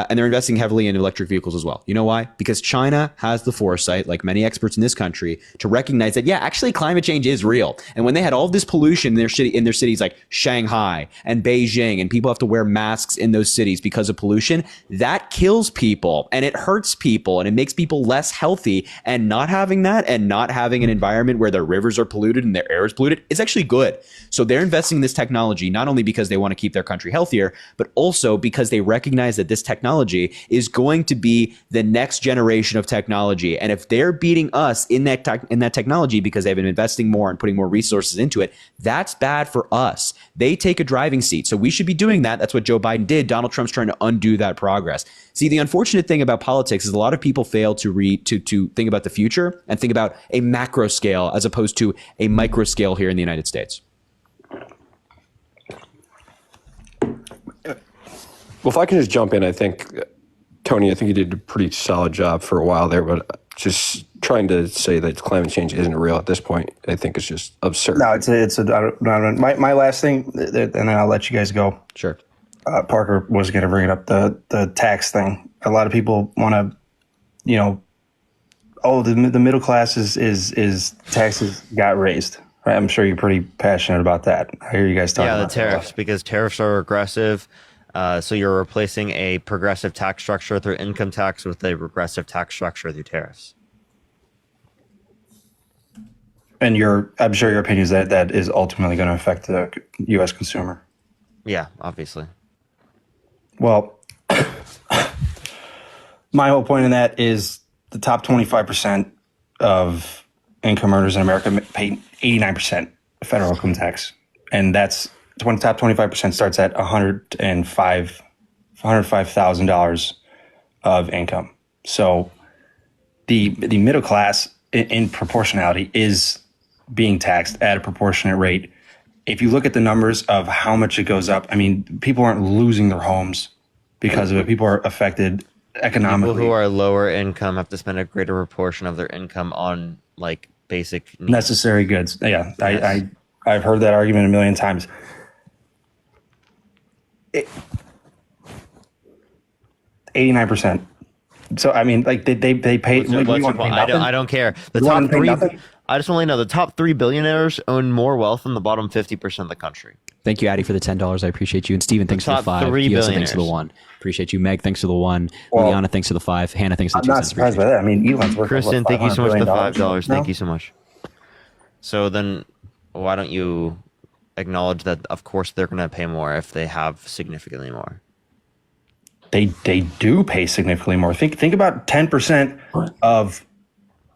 And they're investing heavily in electric vehicles as well. You know why? Because China has the foresight, like many experts in this country, to recognize that, yeah, actually climate change is real. And when they had all this pollution in their cities like Shanghai and Beijing, and people have to wear masks in those cities because of pollution, that kills people and it hurts people and it makes people less healthy. And not having that and not having an environment where their rivers are polluted and their air is polluted is actually good. So they're investing in this technology, not only because they want to keep their country healthier, but also because they recognize that this technology is going to be the next generation of technology. And if they're beating us in that technology because they've been investing more and putting more resources into it, that's bad for us. They take a driving seat. So we should be doing that. That's what Joe Biden did. Donald Trump's trying to undo that progress. See, the unfortunate thing about politics is a lot of people fail to think about the future and think about a macro scale as opposed to a micro scale here in the United States. Well, if I can just jump in, I think, Tony, you did a pretty solid job for a while there, but just trying to say that climate change isn't real at this point, I think is just absurd. No, my last thing, and then I'll let you guys go. Sure. Parker was going to bring it up, the tax thing. A lot of people want to, the middle class is taxes got raised. Right? I'm sure you're pretty passionate about that. I hear you guys talking about the tariffs, because tariffs are regressive. So you're replacing a progressive tax structure through income tax with a regressive tax structure through tariffs. And I'm sure your opinion is that is ultimately going to affect the U.S. consumer. Yeah, obviously. Well, my whole point in that is the top 25% of income earners in America pay 89% federal income tax. And that's top 25% starts at $105,000 of income. So the middle class in proportionality is being taxed at a proportionate rate. If you look at the numbers of how much it goes up, I mean, people aren't losing their homes because of it. People are affected economically. People who are lower income have to spend a greater proportion of their income on like basic needs. Necessary goods. Yeah, Yes. I've heard that argument a million times. 89%. So I mean, like they pay. What's your want to pay point? nothing? I don't care. The You want top to pay three. nothing? I just want to know the top 3 billionaires own more wealth than the bottom 50% of the country. Thank you, Addy, for the $10. I appreciate you. And Steven, thanks for the top 5. 3 Yosa, thanks for the billionaires. 1. Appreciate you. Meg, thanks for the 1. Well, Liana, thanks for the 5. Hannah, thanks for the I'm 2 not cents. surprised by Appreciate that. I mean, Elon's worth Kristen, what, thank you so much for the $5. now? Thank you so much. So then, why don't you acknowledge that? Of course, they're going to pay more if they have significantly more. They do pay significantly more. Think about 10% of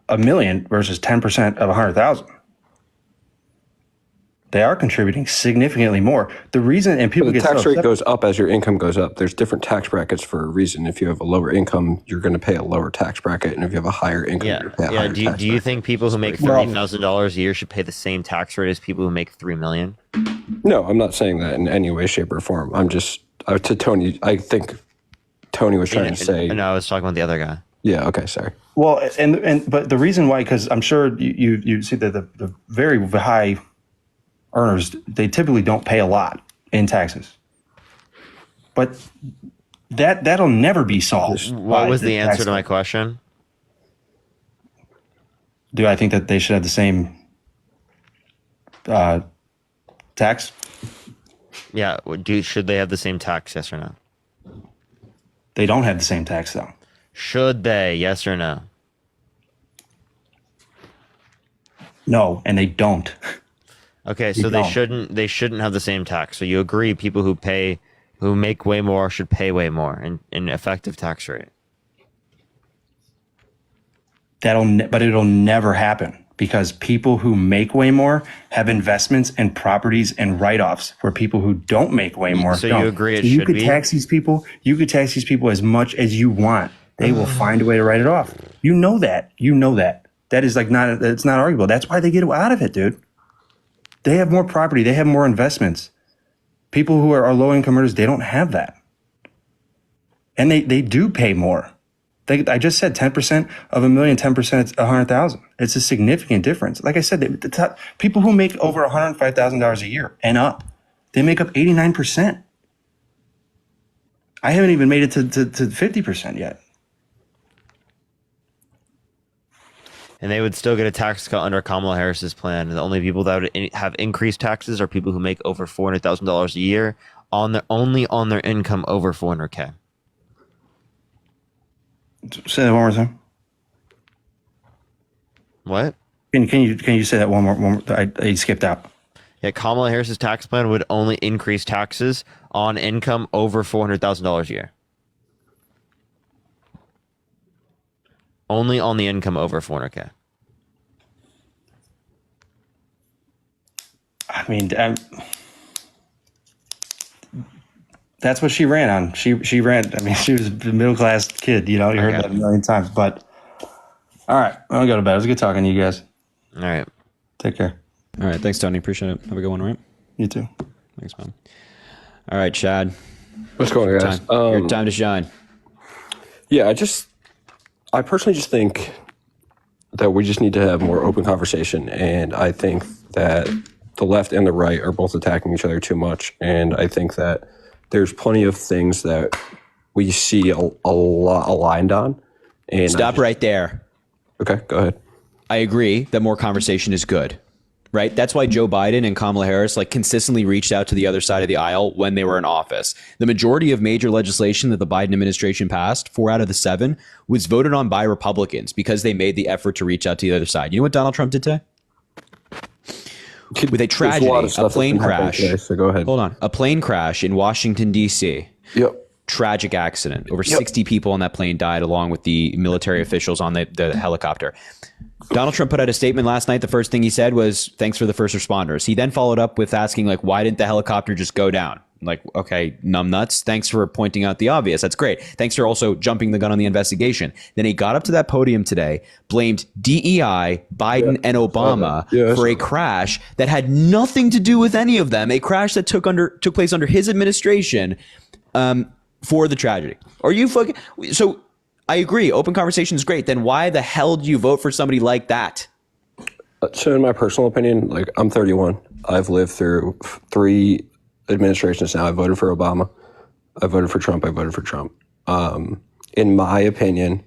a million versus 10% of 100,000. They are contributing significantly more. The reason, and people The get tax so rate upset- goes up as your income goes up. There's different tax brackets for a reason. If you have a lower income, you're going to pay a lower tax bracket, and if you have a higher income, Yeah, you're going to pay a yeah. higher Do you, tax do you bracket. think people who make $30,000 a year should pay the same tax rate as people who make $3 million? No, I'm not saying that in any way, shape, or form. I'm just to Tony. I think Tony was trying to say. No, I was talking about the other guy. Yeah. Okay. Sorry. Well, but the reason why, because I'm sure you see that the very high earners, they typically don't pay a lot in taxes, but that'll never be solved. What by was the answer tax to my code. question? Do I think that they should have the same tax? Yeah. Should they have the same tax? Yes or no? They don't have the same tax though. Should they? Yes or no? No, and they don't. Okay, so don't. they shouldn't have the same tax. So you agree people who make way more should pay way more in effective tax rate. But it'll never happen because people who make way more have investments and properties and write-offs where people who don't make way more So don't. you agree it you should could be? tax these people. You could tax these people as much as you want. They will find a way to write it off. You know that. You know that. That is like it's not arguable. That's why they get out of it, dude. They have more property. They have more investments. People who are low-income earners, they don't have that. And they do pay more. I just said 10% of a million, 10% is 100,000. It's a significant difference. Like I said, people who make over $105,000 a year and up, they make up 89%. I haven't even made it to 50% yet. And they would still get a tax cut under Kamala Harris's plan. The only people that would have increased taxes are people who make over $400,000 a year only on their income over $400K. Say that one more time. What? Can you say that one more? I skipped out. Yeah, Kamala Harris's tax plan would only increase taxes on income over $400,000 a year. Only on the income over 400K. I mean, that's what she ran on. She ran. I mean, she was a middle class kid. You know, you heard Okay. that a million times. But all right, I'm gonna go to bed. It was good talking to you guys. All right. Take care. All right. Thanks, Tony. Appreciate it. Have a good one, all right? You too. Thanks, man. All right, Chad. What's going on, guys? Your time to shine. Yeah, I personally just think that we just need to have more open conversation, and I think that the left and the right are both attacking each other too much, and I think that there's plenty of things that we see a lot aligned on. And Stop right there. Okay, go ahead. I agree that more conversation is good, right? That's why Joe Biden and Kamala Harris consistently reached out to the other side of the aisle when they were in office. The majority of major legislation that the Biden administration passed, 4 out of the 7, was voted on by Republicans because they made the effort to reach out to the other side. You know what Donald Trump did today? With a tragedy, a plane crash. Today, so go ahead. Hold on. A plane crash in Washington, D.C. Yep. Tragic accident. Over 60 people on that plane died, along with the military officials on the helicopter. Donald Trump put out a statement last night. The first thing he said was, thanks for the first responders. He then followed up with asking, why didn't the helicopter just go down? Okay, numbnuts. Thanks for pointing out the obvious. That's great. Thanks for also jumping the gun on the investigation. Then he got up to that podium today, blamed DEI, Biden, and Obama for a crash that had nothing to do with any of them. A crash that took place under his administration for the tragedy. Are you fucking... So I agree. Open conversation is great. Then why the hell do you vote for somebody like that? So in my personal opinion, I'm 31. I've lived through 3 administrations now. I voted for Obama. I voted for Trump. I voted for Trump. in my opinion,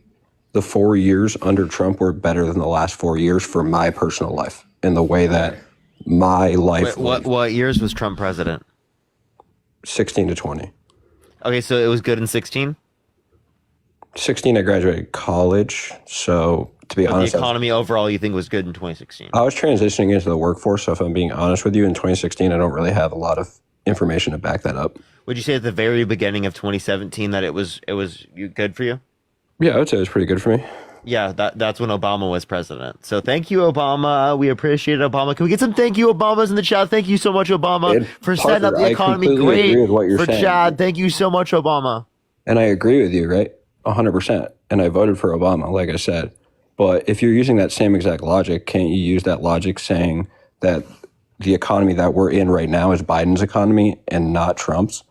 the 4 years under Trump were better than the last 4 years for my personal life in the way that my life What years was Trump president? 16 to 20. Okay, so it was good in 16. 16, I graduated college. So to be But honest, the economy overall, you think was good in 2016? I was transitioning into the workforce. So if I'm being honest with you, in 2016, I don't really have a lot of information to back that up. Would you say at the very beginning of 2017 that it was good for you? Yeah, I would say it was pretty good for me. Yeah, that's when Obama was president. So thank you, Obama. We appreciate it, Obama. Can we get some thank you Obamas in the chat? Thank you so much, Obama, And for Parker, setting up the I economy. completely Great agree with what you're for saying. Chad. Thank you so much, Obama. And I agree with you, right? 100%. And I voted for Obama, like I said. But if you're using that same exact logic, can't you use that logic saying that the economy that we're in right now is Biden's economy and not Trump's?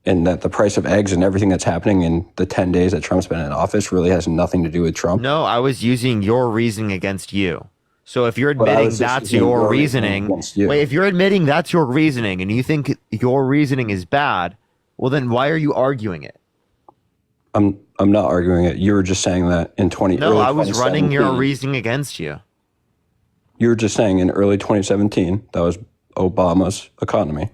And that the price of eggs and everything that's happening in the 10 days that Trump's been in office really has nothing to do with Trump? No, I was using your reasoning against you. So if you're But I admitting was just that's using your your reasoning, against you. wait, if you're admitting that's your reasoning and you think your reasoning is bad, well then why are you arguing it? I'm not arguing it. You were just saying that in No, I was running your 2017. reasoning against you. You were just saying in early 2017 that was Obama's economy,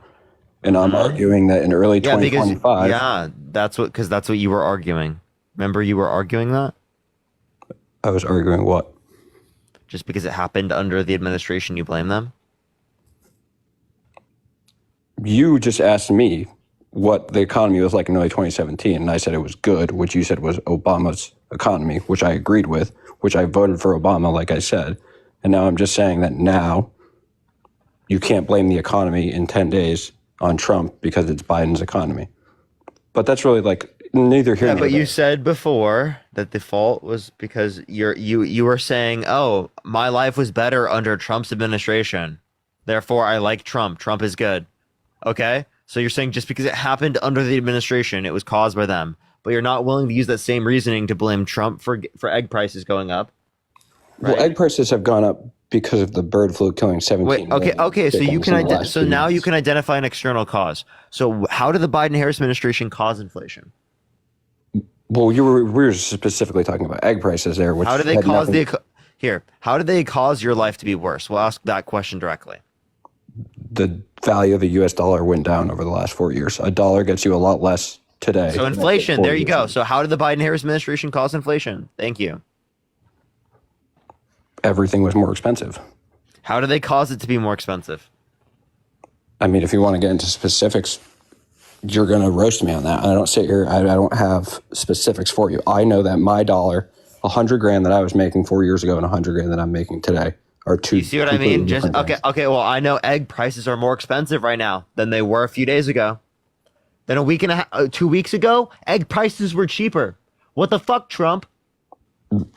and I'm arguing that in early Yeah, because 2025, that's what you were arguing. Remember, you were arguing that I was arguing what? just because it happened under the administration, you blame them. You just asked me what the economy was like in early 2017, and I said it was good, which you said was Obama's economy, which I agreed with, which I voted for Obama, like I said. And now I'm just saying that now you can't blame the economy in 10 days on Trump because it's Biden's economy. But that's really like neither here Yeah, nor but you there. said before that the fault was because you were saying, "Oh, my life was better under Trump's administration. Therefore, I like Trump. Trump is good." Okay? So you're saying just because it happened under the administration, it was caused by them. But you're not willing to use that same reasoning to blame Trump for egg prices going up. Well, egg prices have gone up because of the bird flu killing 17 Wait, million okay. So you chickens can in the last so 2 now you months. can identify an external cause. So how did the Biden-Harris administration cause inflation? Well, we were specifically talking about egg prices there, which How did they had cause nothing- How did they cause your life to be worse? We'll ask that question directly. the value of the U.S. dollar went down over the last 4 years. A dollar gets you a lot less today. So than it did inflation, 4 there you years go. ago. So how did the Biden-Harris administration cause inflation? Thank you. Everything was more expensive. How do they cause it to be more expensive? I mean, if you want to get into specifics, you're going to roast me on that. I don't sit here. I don't have specifics for you. I know that my dollar, 100 grand that I was making 4 years ago and 100 grand that I'm making today are two. You see what I completely mean? Just different okay, things. okay. Well, I know egg prices are more expensive right now than they were a few days ago. Then a week and a half, 2 weeks ago, egg prices were cheaper. What the fuck, Trump?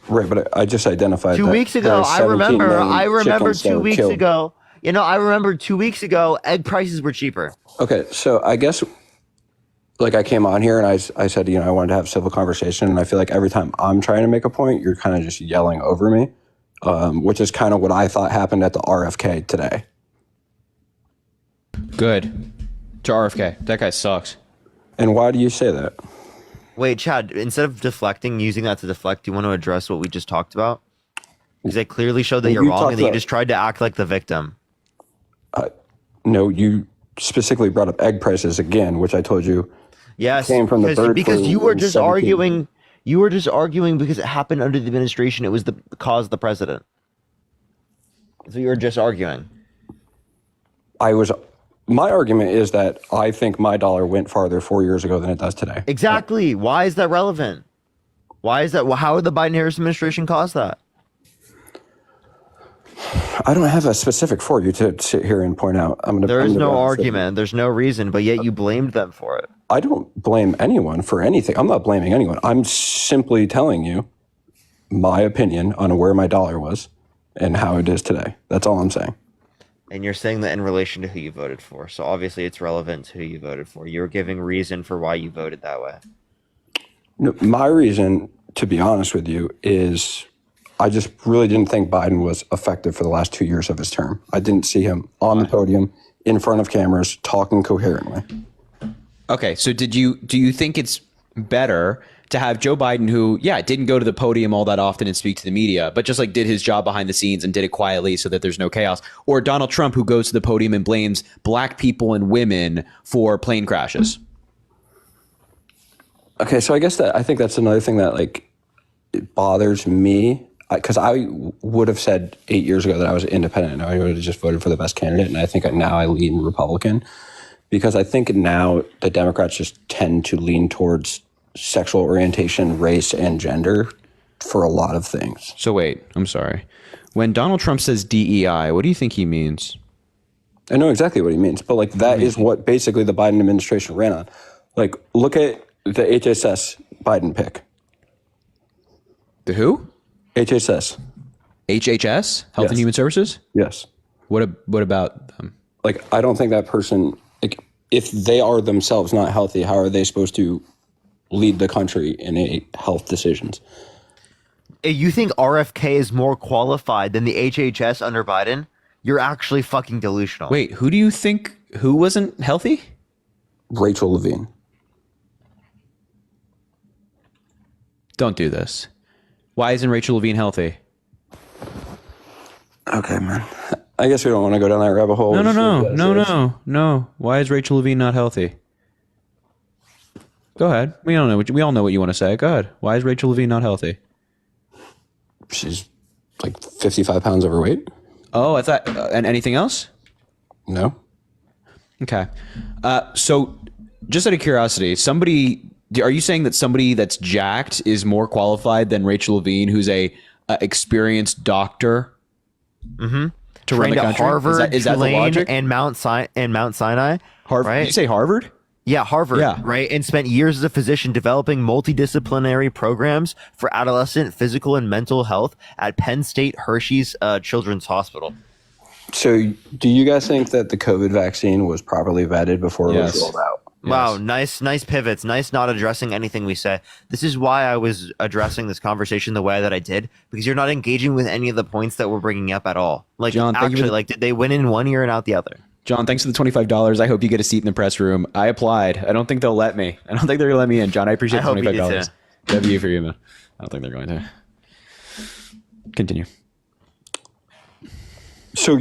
Right, but I just identified 2 that weeks there ago, are 17 million I remember chickens that 2 were weeks killed. ago. You know, I remember 2 weeks ago, egg prices were cheaper. Okay, so I guess like I came on here and I said, I wanted to have a civil conversation, and I feel like every time I'm trying to make a point, you're kind of just yelling over me, which is kind of what I thought happened at the RFK today. Good. To RFK. That guy sucks. And why do you say that? Wait, Chad, instead of deflecting, using that to deflect, do you want to address what we just talked about? Because they clearly showed that Well, you're you wrong talked and that you about- just tried to act like the victim. No, you specifically brought up egg prices again, which I told you Yes, came from the bird because flu you were in just 17. arguing. You were just arguing because it happened under the administration. It was the cause of the president. So you were just arguing. My argument is that I think my dollar went farther 4 years ago than it does today. Exactly. Why is that relevant? Why is that? Well, how did the Biden-Harris administration cause that? I don't have a specific for you to sit here and point out. There is no argument. There's no reason, but yet you blamed them for it. I don't blame anyone for anything. I'm not blaming anyone. I'm simply telling you my opinion on where my dollar was and how it is today. That's all I'm saying. And you're saying that in relation to who you voted for. So obviously it's relevant to who you voted for. You're giving reason for why you voted that way. No, my reason, to be honest with you, is I just really didn't think Biden was effective for the last 2 years of his term. I didn't see him on the podium in front of cameras talking coherently. Okay, so do you think it's better to have Joe Biden, who, didn't go to the podium all that often and speak to the media, but just like did his job behind the scenes and did it quietly so that there's no chaos, or Donald Trump, who goes to the podium and blames black people and women for plane crashes? Okay, so I think that's another thing that like it bothers me, because I would have said 8 years ago that I was independent and I would have just voted for the best candidate, and I think now I lean Republican, because I think now the Democrats just tend to lean towards sexual orientation, race, and gender for a lot of things. So wait, I'm sorry. When Donald Trump says DEI, what do you think he means? I know exactly what he means, but like that is what basically the Biden administration ran on. Like, look at the HSS Biden pick. The who? HSS. HHS? Health and Yes. Human Services? Yes. What about them? Like, I don't think that person, like, if they are themselves not healthy, how are they supposed to lead the country in health decisions? You think RFK is more qualified than the HHS under Biden? You're actually fucking delusional. Wait, who do you think who wasn't healthy? Rachel Levine. Don't do this. Why isn't Rachel Levine healthy? Okay, man. I guess we don't want to go down that rabbit hole. No. Why is Rachel Levine not healthy? Go ahead. We all know what you want to say. Go ahead. Why is Rachel Levine not healthy? She's like 55 pounds overweight. Oh, I thought. And anything else? No. Okay. So, just out of curiosity, are you saying that somebody that's jacked is more qualified than Rachel Levine, who's a experienced doctor? Mm-hmm. To run the Trained at country? Harvard, Is that the Tulane, logic? and Mount Sinai. Harvard? Right? Did you say Harvard? Yeah, Harvard, Yeah. right? And spent years as a physician developing multidisciplinary programs for adolescent physical and mental health at Penn State Hershey's Children's Hospital. So, do you guys think that the COVID vaccine was properly vetted before it was Yes. rolled out? Wow, nice pivots. Nice not addressing anything we say. This is why I was addressing this conversation the way that I did, because you're not engaging with any of the points that we're bringing up at all. Like, John, thank you for actually, the- like, did they win in one ear and out the other? John, thanks for the $25. I hope you get a seat in the press room. I applied. I don't think they'll let me. I don't think they're going to let me in. John, I appreciate I the hope you do $25. too. W for you, man. I don't think they're going to. Continue. So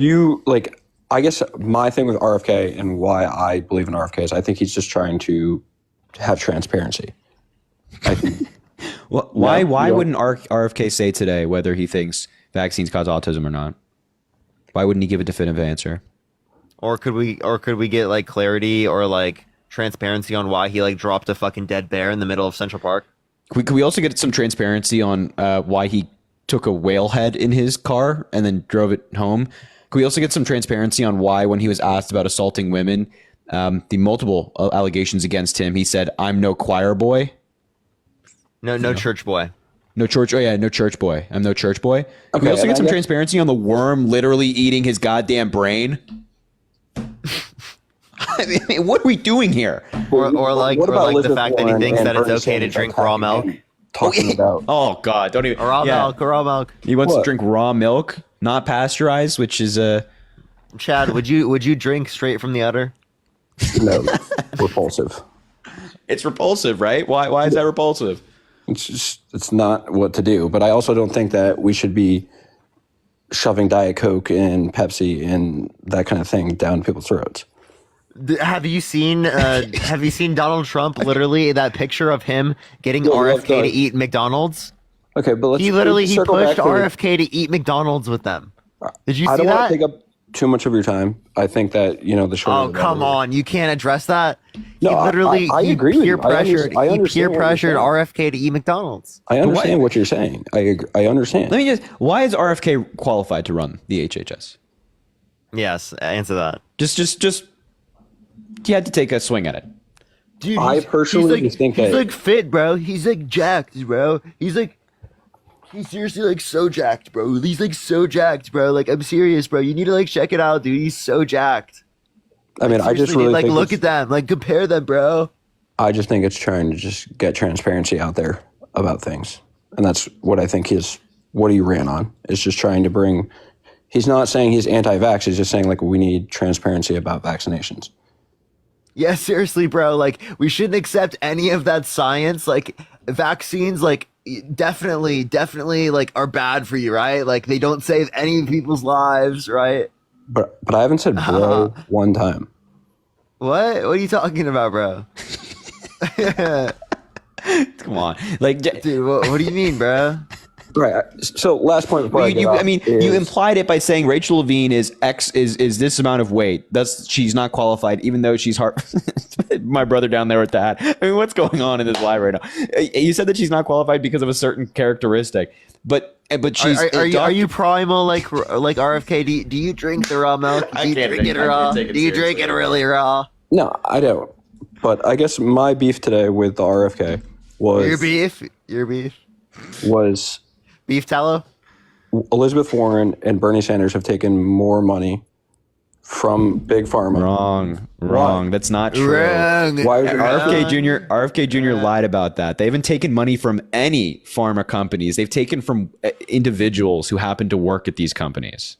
I guess my thing with RFK and why I believe in RFK is I think he's just trying to have transparency. I think. Well, why No. wouldn't RFK say today whether he thinks vaccines cause autism or not? Why wouldn't he give a definitive answer? Or could we get like clarity or like transparency on why he like dropped a fucking dead bear in the middle of Central Park? Could we also get some transparency on why he took a whale head in his car and then drove it home? Could we also get some transparency on why, when he was asked about assaulting women, the multiple allegations against him, he said, "I'm no choir boy." No church boy. No church. Oh yeah, no church boy. I'm no church boy. Can we Okay, also and get I some guess- transparency on the worm literally eating his goddamn brain? I mean, what are we doing here? Or like What about the Elizabeth fact that he Warren thinks and that it's Bernie okay to Sanders drink attacking raw milk. him, Talking about Oh God, don't even. Raw yeah. milk. He wants to What? drink raw milk, not pasteurized, which is Chad, would you drink straight from the udder? no repulsive. it's repulsive, right? Why is that repulsive? It's not what to do. But I also don't think that we should be shoving Diet Coke and Pepsi and that kind of thing down people's throats. Have you seen Donald Trump literally that picture of him getting Yeah, RFK to okay. eat McDonald's? Okay, but He let's circle pushed back to the- RFK to eat McDonald's with them. Did you I see don't want that? to take up too much of your time. I think that the short. Oh of the come matter- on! You can't address that. No, he literally I he agree with peer you. I pressured. understand He what peer you're pressured saying. RFK to eat McDonald's. I understand what you're saying. I agree. I understand. Let me just. Why is RFK qualified to run the HHS? Yes, answer that. Just. You had to take a swing at it. Dude, I personally just think he's that- like fit, bro. He's like jacked, bro. He's seriously like so jacked, bro. He's like so jacked, bro. Like I'm serious, bro. You need to like check it out, dude. He's so jacked. I mean, I just Seriously, really dude, like think look at them, like compare them, bro. I just think it's trying to just get transparency out there about things, and that's what I think what he ran on. Is just trying to bring. He's not saying he's anti-vax. He's just saying like we need transparency about vaccinations. Yeah, seriously, bro. Like we shouldn't accept any of that science. Like vaccines like definitely like are bad for you, right? Like they don't save any people's lives, right? But I haven't said bro one time. What are you talking about, bro? Come on, like, Dude, what do you mean, bro? Right. So last point before you implied it by saying Rachel Levine is this amount of weight. She's not qualified, even though she's hard. My brother down there with that. I mean, what's going on in this live right now? You said that she's not qualified because of a certain characteristic, but she's. Are you primal like RFK? Do you drink the raw milk? Do you drink it raw? Do you drink it really raw? No, I don't. But I guess my beef today with the RFK was Your beef was beef tallow. Elizabeth Warren and Bernie Sanders have taken more money from Big Pharma. Wrong. That's not true. Wrong. Why would you RFK Jr. lied about that. They haven't taken money from any pharma companies. They've taken from individuals who happen to work at these companies.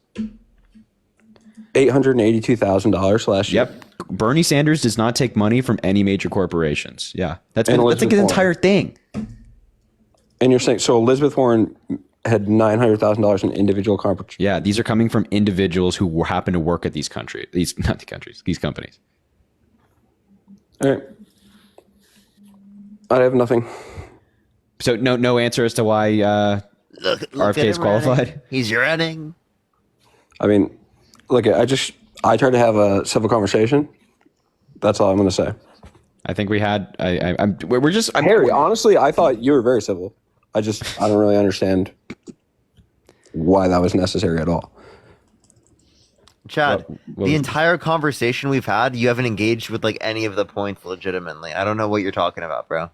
$882,000 last year? Yep. Bernie Sanders does not take money from any major corporations. Yeah. That's like Elizabeth his Warren. entire thing. And you're saying, so Elizabeth Warren had $900,000 in individual companies. Yeah, these are coming from individuals who happen to work at these companies. All right. I have nothing. So no answer as to why RFK is qualified. Running. He's running. I mean, look, I tried to have a civil conversation. That's all I'm going to say. I think we had. We're just. Harry, honestly, I thought you were very civil. I don't really understand why that was necessary at all. Chad, the entire conversation we've had, you haven't engaged with like any of the points legitimately. I don't know what you're talking about, bro.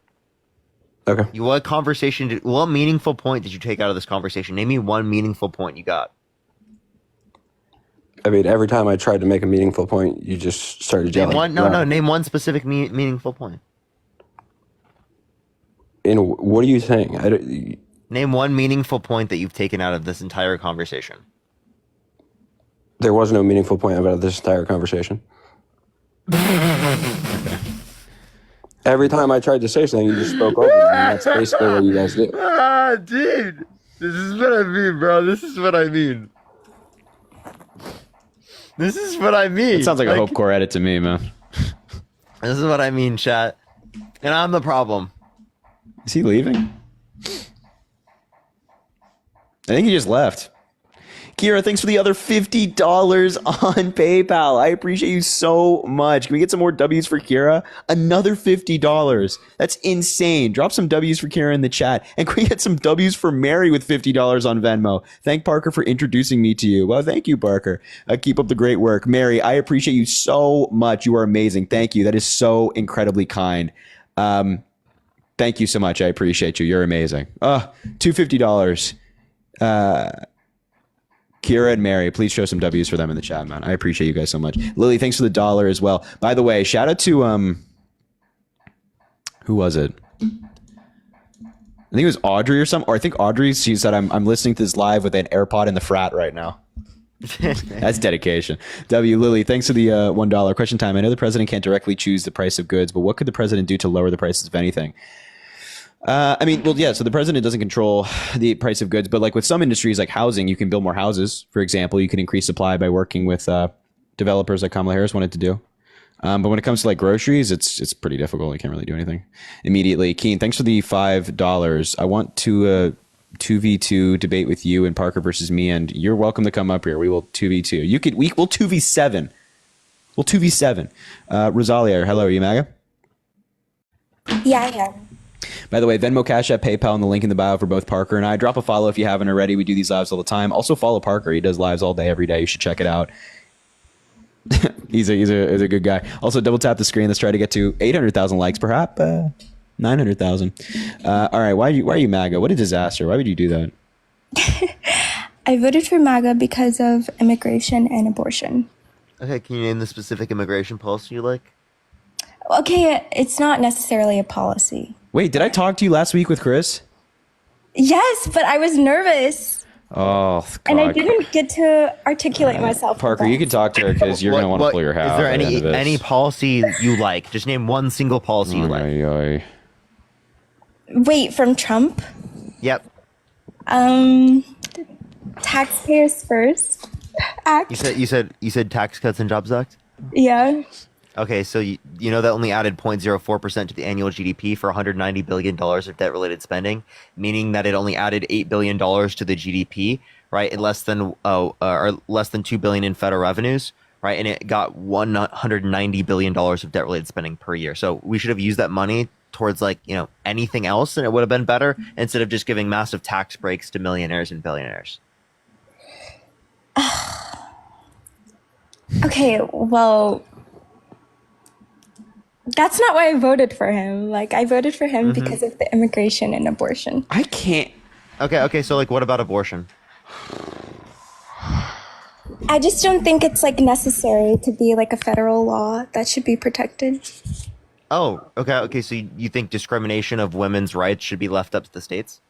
Okay. What meaningful point did you take out of this conversation? Name me one meaningful point you got. I mean, every time I tried to make a meaningful point, you just started yelling. Name one specific meaningful point. What are you saying? Name one meaningful point that you've taken out of this entire conversation. There was no meaningful point about this entire conversation. Every time I tried to say something, you just spoke over me, and that's basically what you guys do. Dude, this is what I mean, bro. This is what I mean. It sounds like a Hope Core edit to me, man. This is what I mean, chat. And I'm the problem. Is he leaving? I think he just left. Kira, thanks for the other $50 on PayPal. I appreciate you so much. Can we get some more W's for Kira? Another $50. That's insane. Drop some W's for Kira in the chat. And can we get some W's for Mary with $50 on Venmo? Thank Parker for introducing me to you. Well, thank you, Parker. Keep up the great work. Mary, I appreciate you so much. You are amazing. Thank you. That is so incredibly kind. Thank you so much. I appreciate you. You're amazing. $250. Kira and Mary, please show some W's for them in the chat, man. I appreciate you guys so much. Lily, thanks for the $1 as well. By the way, shout out to who was it? I think it was Audrey or something. Or I think Audrey, she said, I'm listening to this live with an AirPod in the frat right now. That's dedication. Lily, thanks for the $1. Question time. I know the president can't directly choose the price of goods, but what could the president do to lower the prices of anything? So the president doesn't control the price of goods, but like with some industries like housing, you can build more houses. For example, you can increase supply by working with developers like Kamala Harris wanted to do. But when it comes to like groceries, it's pretty difficult. You can't really do anything immediately. Keen, thanks for the $5. I want to 2v2 debate with you and Parker versus me, and you're welcome to come up here. We will 2v2. We'll 2v7. We'll 2v7. Rosalia, hello, are you MAGA? Yeah, I am. By the way, Venmo, Cash App, PayPal, and the link in the bio for both Parker and I. Drop a follow if you haven't already. We do these lives all the time. Also follow Parker. He does lives all day, every day. You should check it out. he's a good guy. Also, double tap the screen. Let's try to get to 800,000 likes, perhaps 900,000. All right, why are you MAGA? What a disaster. Why would you do that? I voted for MAGA because of immigration and abortion. Okay, can you name the specific immigration policy you like? Okay, it's not necessarily a policy. Wait, did I talk to you last week with Chris? Yes, but I was nervous. Oh, God. And I didn't get to articulate myself. Parker, you can talk to her because you're going to want to pull your hair out. Is there any policy you like? Just name one single policy you like. Wait, from Trump? Yep. Taxpayers First Act. You said Tax Cuts and Jobs Act? Yeah. Okay, so you know that only added 0.04% to the annual GDP for $190 billion of debt-related spending, meaning that it only added $8 billion to the GDP, right? And less than $2 billion in federal revenues, right? And it got $190 billion of debt-related spending per year. So we should have used that money towards anything else, and it would have been better instead of just giving massive tax breaks to millionaires and billionaires. Okay, well, that's not why I voted for him. Like, I voted for him because of the immigration and abortion. I can't. Okay, so what about abortion? I just don't think it's necessary to be a federal law that should be protected. Oh, okay, so you think discrimination of women's rights should be left up to the states?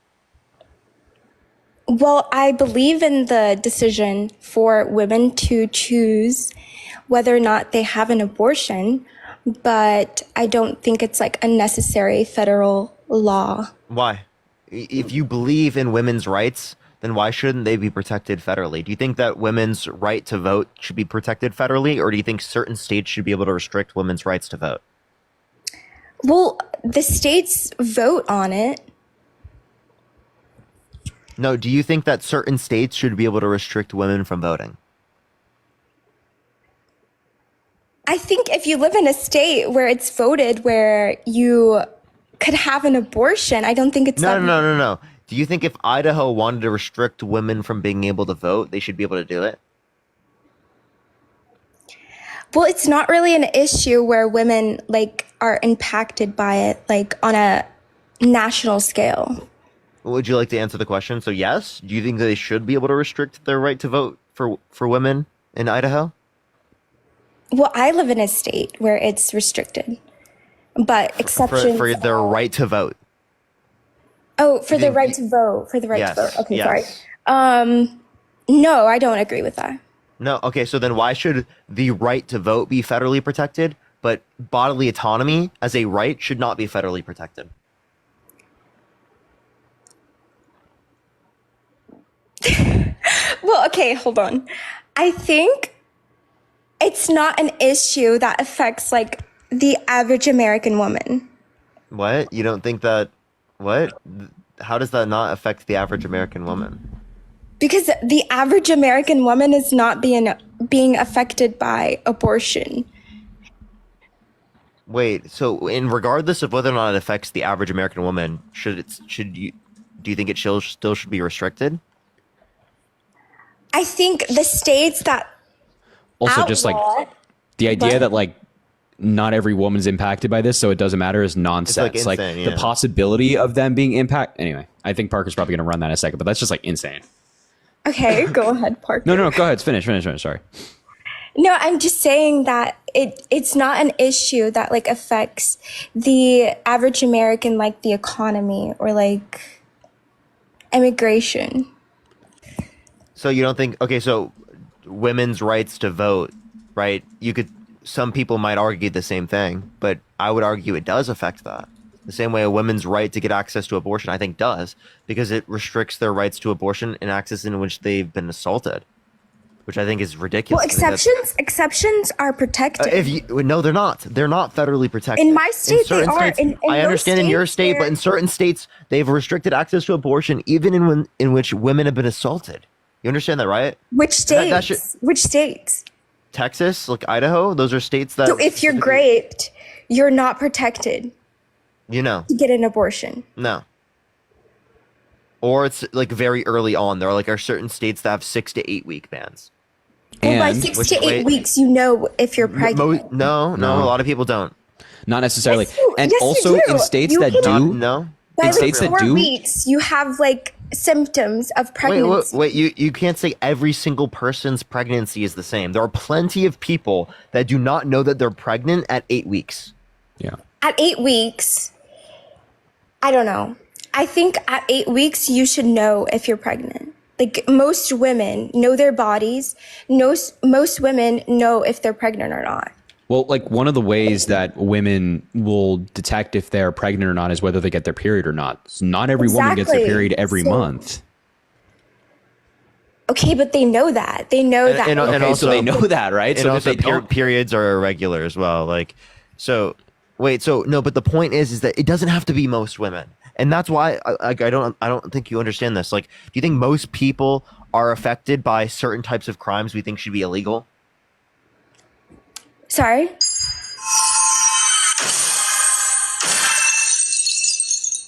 Well, I believe in the decision for women to choose whether or not they have an abortion, but I don't think it's a necessary federal law. Why? If you believe in women's rights, then why shouldn't they be protected federally? Do you think that women's right to vote should be protected federally, or do you think certain states should be able to restrict women's rights to vote? Well, the states vote on it. No, do you think that certain states should be able to restrict women from voting? I think if you live in a state where it's voted where you could have an abortion, I don't think it's No. Do you think if Idaho wanted to restrict women from being able to vote, they should be able to do it? Well, it's not really an issue where women are impacted by it on a national scale. Would you like to answer the question? So yes, do you think that they should be able to restrict their right to vote for women in Idaho? Well, I live in a state where it's restricted, but exceptions For their right to vote. Oh, for the right to vote. For the right to vote. Okay, yes. sorry. No, I don't agree with that. No, okay, so then why should the right to vote be federally protected, but bodily autonomy as a right should not be federally protected? Well, okay, hold on. I think it's not an issue that affects the average American woman. What? You don't think that? What? How does that not affect the average American woman? Because the average American woman is not being affected by abortion. Wait, so regardless of whether or not it affects the average American woman, do you think it still should be restricted? I think the states that Also, just outlaw- the idea What? that not every woman's impacted by this, so it doesn't matter, is nonsense. insane, The yeah. possibility of them being impacted. Anyway, I think Parker's probably going to run that in a second, but that's just insane. Okay, go ahead, Parker. No, go ahead. Finish. Sorry. No, I'm just saying that it's not an issue that affects the average American the economy or immigration. So you don't think? Okay, so women's rights to vote, right? Some people might argue the same thing, but I would argue it does affect that. The same way a woman's right to get access to abortion, I think, does, because it restricts their rights to abortion in access in which they've been assaulted, which I think is ridiculous. Well, exceptions are protected. No, they're not. They're not federally protected. In my state, they certain are. states- In I those understand in your states state, where- but in certain states, they've restricted access to abortion, even in which women have been assaulted. You understand that, right? Which states? that should- Which states? Texas, Idaho, those are states that. So if you're raped, you're not protected No. to get an abortion. No. Or it's very early on. There are certain states that have 6 to 8 week bans. Well, by And 6 to 8 weeks, you know if you're pregnant. No, a lot of people don't. Not necessarily. Yes, you- And yes, you also do. in states You that can- do, No. By in states that 4 do, weeks, you have symptoms of pregnancy. Wait, you can't say every single person's pregnancy is the same. There are plenty of people that do not know that they're pregnant at 8 weeks. yeah. At 8 weeks, I don't know. I think at 8 weeks, you should know if you're pregnant. Most women know their bodies. Most women know if they're pregnant or not. Well, like one of the ways that women will detect if they're pregnant or not is whether they get their period or not. So not every woman gets their Exactly. period every So- month. Okay, but they know that. They know that. and Okay, so they know that, right? And So if also they don't, periods are irregular as well. Like, so wait, so no, but the point is that it doesn't have to be most women, and that's why I don't think you understand this. Like, do you think most people are affected by certain types of crimes we think should be illegal? Sorry?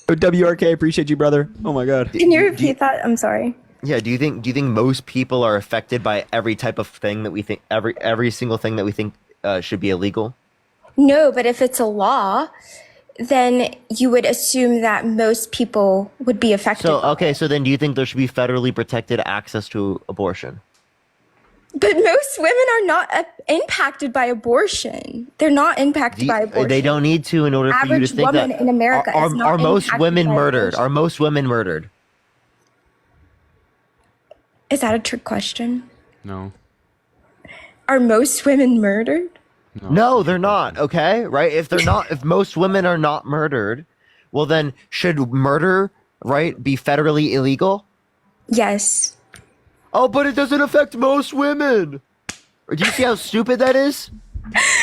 WRK, appreciate you, brother. Oh my God. Can you repeat that? I'm sorry. Yeah, do you think most people are affected by every type of thing that we think every single thing that we think should be illegal? No, but if it's a law, then you would assume that most people would be affected. So by okay, it. so then do you think there should be federally protected access to abortion? But most women are not impacted by abortion. They're not impacted by abortion. They don't need to in order for you to Average think woman that in America are, is not are most impacted women by murdered? abortion. Are most women murdered? Is that a trick question? No. Are most women murdered? No, they're not. Okay, right? If they're not, if most women are not murdered, well then should murder, right, be federally illegal? Yes. Oh, but it doesn't affect most women. Do you see how stupid that is?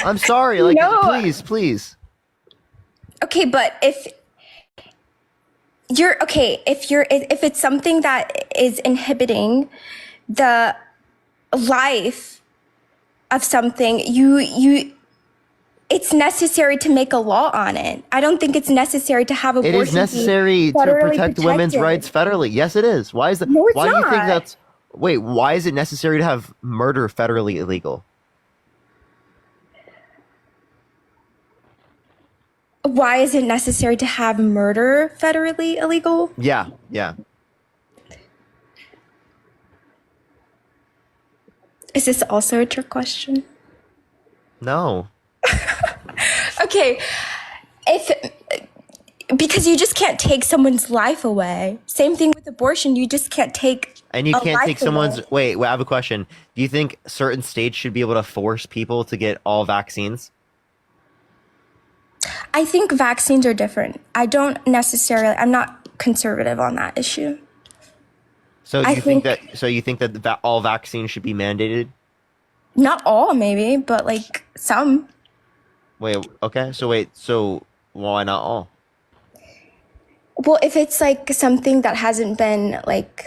I'm sorry. Like, No. please. Okay, but if it's something that is inhibiting the life of something, it's necessary to make a law on it. I don't think it's necessary to have abortion. It is necessary be to federally protect women's protected. rights federally. Yes, it is. Why is that? No, it's why do you think not. that's? Wait, why is it necessary to have murder federally illegal? Why is it necessary to have murder federally illegal? Yeah. Is this also a trick question? No. Okay, because you just can't take someone's life away. Same thing with abortion. You just can't take. And you a can't life take someone's. away. Wait, I have a question. Do you think certain states should be able to force people to get all vaccines? I think vaccines are different. I'm not conservative on that issue. So I you think think- that? So you think that all vaccines should be mandated? Not all, maybe, but like some. Wait. Okay. So why not all? Well, if it's like something that hasn't been like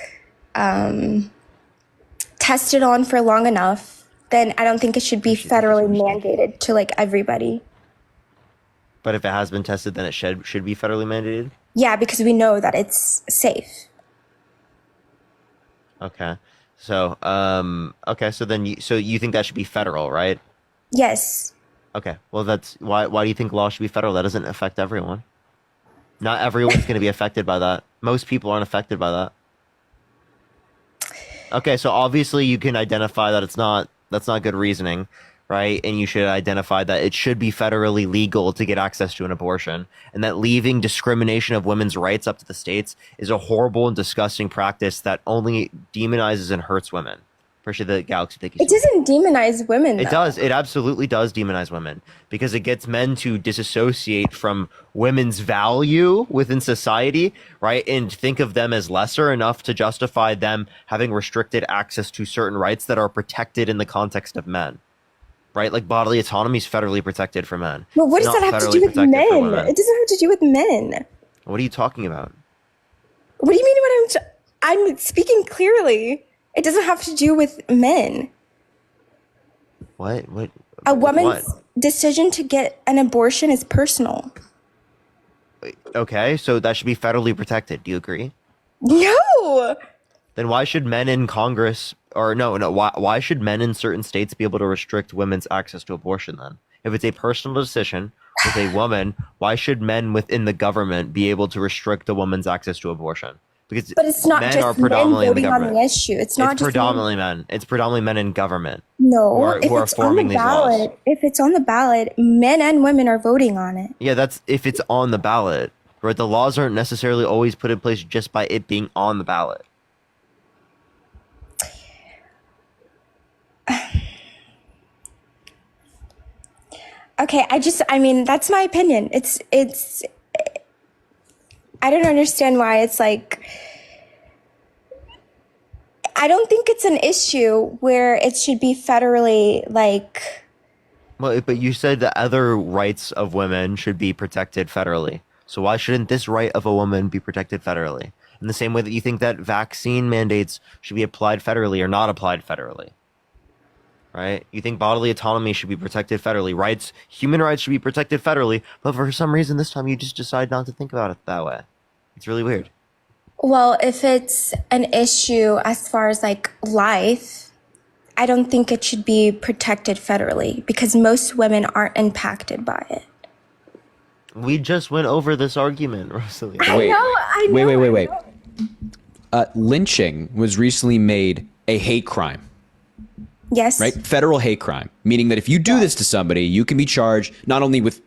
tested on for long enough, then I don't think it should be federally mandated to like everybody. But if it has been tested, then it should be federally mandated. Yeah, because we know that it's safe. Okay. So so then you think that should be federal, right? Yes. Okay. Well, that's why do you think law should be federal? That doesn't affect everyone. Not everyone's going to be affected by that. Most people aren't affected by that. Okay, so obviously you can identify that that's not good reasoning, right? And you should identify that it should be federally legal to get access to an abortion, and that leaving discrimination of women's rights up to the states is a horrible and disgusting practice that only demonizes and hurts women. Appreciate the Galaxy. Thank you. It doesn't demonize women. It though. does. It absolutely does demonize women because it gets men to disassociate from women's value within society, right? And think of them as lesser enough to justify them having restricted access to certain rights that are protected in the context of men, right? Like bodily autonomy is federally protected for men. But what does It's that not have to do federally with protected for men? women. It doesn't have to do with men. What are you talking about? What do you mean when I'm speaking clearly? It doesn't have to do with men. What? A woman's What? decision to get an abortion is personal. Okay, so that should be federally protected. Do you agree? No. Then why should men in Congress or why should men in certain states be able to restrict women's access to abortion then? If it's a personal decision with a woman, why should men within the government be able to restrict a woman's access to abortion? Because But it's not men just are men predominantly in the voting on government. the issue. It's not It's just predominantly men. It's predominantly men in government. No, who are if it's on forming the these laws. ballot, if it's on the ballot, men and women are voting on it. Yeah, that's if it's on the ballot. Right? The laws aren't necessarily always put in place just by it being on the ballot. Okay, I mean, that's my opinion. I don't understand why it's like, I don't think it's an issue where it should be federally, like, Well, but you said that other rights of women should be protected federally. So why shouldn't this right of a woman be protected federally? In the same way that you think that vaccine mandates should be applied federally or not applied federally. Right? You think bodily autonomy should be protected federally. Rights, human rights should be protected federally, but for some reason this time you just decide not to think about it that way. It's really weird. well, if it's an issue as far as like life, I don't think it should be protected federally because most women aren't impacted by it. We just went over this argument, Rosalie. Wait. I know. Wait. Lynching was recently made a hate crime, Yes. right? Federal hate crime, meaning that if you do this to somebody, you can be charged not only with,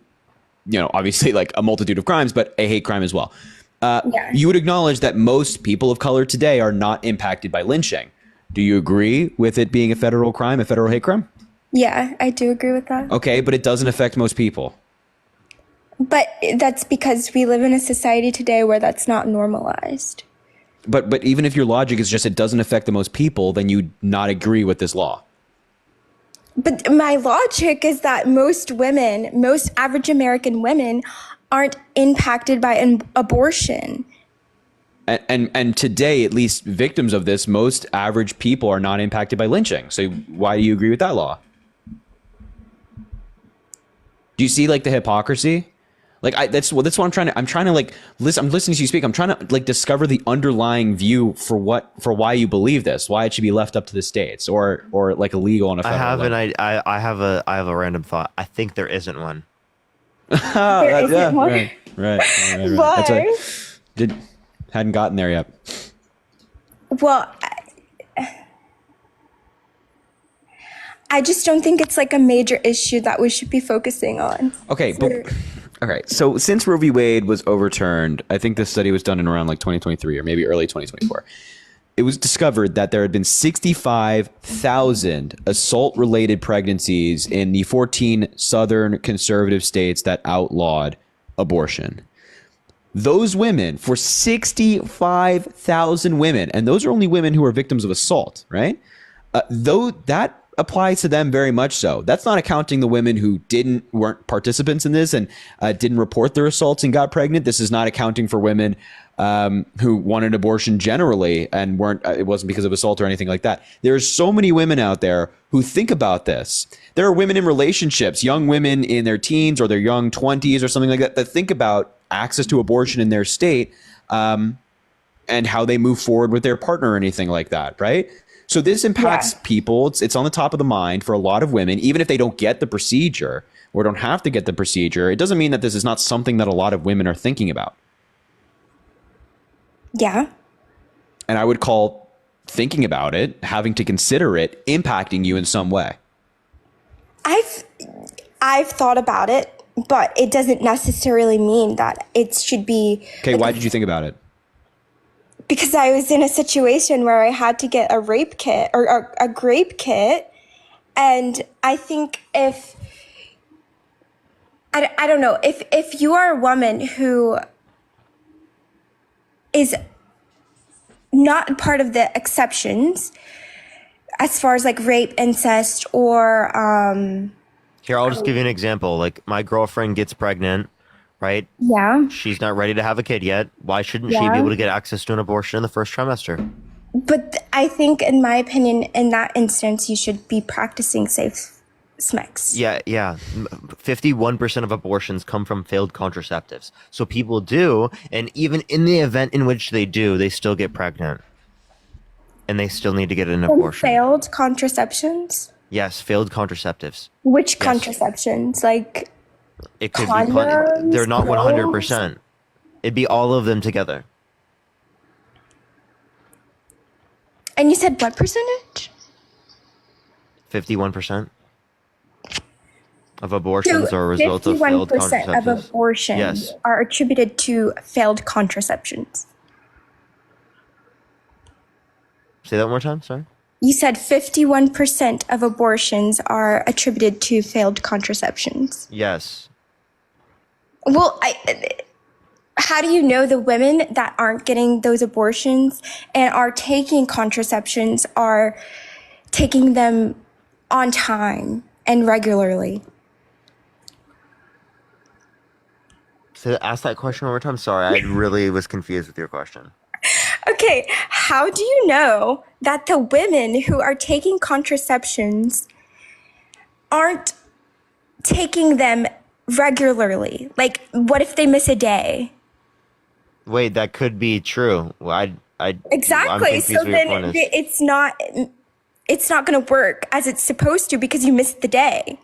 obviously like a multitude of crimes, but a hate crime as well. Yeah. You would acknowledge that most people of color today are not impacted by lynching. Do you agree with it being a federal crime, a federal hate crime? Yeah, I do agree with that. Okay, but it doesn't affect most people. But that's because we live in a society today where that's not normalized. But even if your logic is just it doesn't affect the most people, then you not agree with this law. But my logic is that most average American women aren't impacted by an abortion. And today, at least victims of this, most average people are not impacted by lynching. So why do you agree with that law? Do you see like the hypocrisy? Like that's what I'm trying to like listen. I'm listening to you speak. I'm trying to like discover the underlying view for why you believe this, why it should be left up to the states or like illegal on a federal level. I have a random thought. I think there isn't one. There isn't one. Right. Why? Hadn't gotten there yet. Well, I just don't think it's like a major issue that we should be focusing on. Okay, okay. So since Roe v. Wade was overturned, I think this study was done in around like 2023 or maybe early 2024. It was discovered that there had been 65,000 assault-related pregnancies in the 14 southern conservative states that outlawed abortion. Those women, for 65,000 women, and those are only women who are victims of assault, right? Though that applies to them very much so. That's not accounting the women who weren't participants in this and didn't report their assaults and got pregnant. This is not accounting for women who wanted abortion generally and it wasn't because of assault or anything like that. There's so many women out there who think about this. There are women in relationships, young women in their teens or their young 20s or something like that think about access to abortion in their state and how they move forward with their partner or anything like that, right? So this impacts people. It's on the top of the mind for a lot of women, even if they don't get the procedure or don't have to get the procedure. It doesn't mean that this is not something that a lot of women are thinking about. Yeah. And I would call thinking about it, having to consider it, impacting you in some way. I've thought about it, but it doesn't necessarily mean that it should be. Okay, why did you think about it? Because I was in a situation where I had to get a rape kit or a grape kit. And I think I don't know, if you are a woman who is not part of the exceptions as far as like rape, incest, or Here, I'll just give you an example. Like my girlfriend gets pregnant, right? yeah. She's not ready to have a kid yet. Why shouldn't she be able to get access to an abortion in the first trimester? But I think, in my opinion, in that instance, you should be practicing safe sex. Yeah. 51% of abortions come from failed contraceptives. So people do, and even in the event in which they do, they still get pregnant. And they still need to get an abortion. Failed contraceptions? Yes, failed contraceptives. Which contraceptions? Like, It could condoms, be they're not pills? 100%. It'd be all of them together. and you said what percentage? 51% of abortions are a result of failed 51% of contraceptives. abortions Yes. are attributed to failed contraceptions. Say that one more time, sorry. You said 51% of abortions are attributed to failed contraceptions. Yes. Well, how do you know the women that aren't getting those abortions and are taking contraceptions are taking them on time and regularly? So ask that question one more time. Sorry, I really was confused with your question. Okay, how do you know that the women who are taking contraceptions aren't taking them regularly? Like, what if they miss a day? Wait, that could be true. Well, I'm Exactly. confused So with your then point is. it's not going to work as it's supposed to because you missed the day.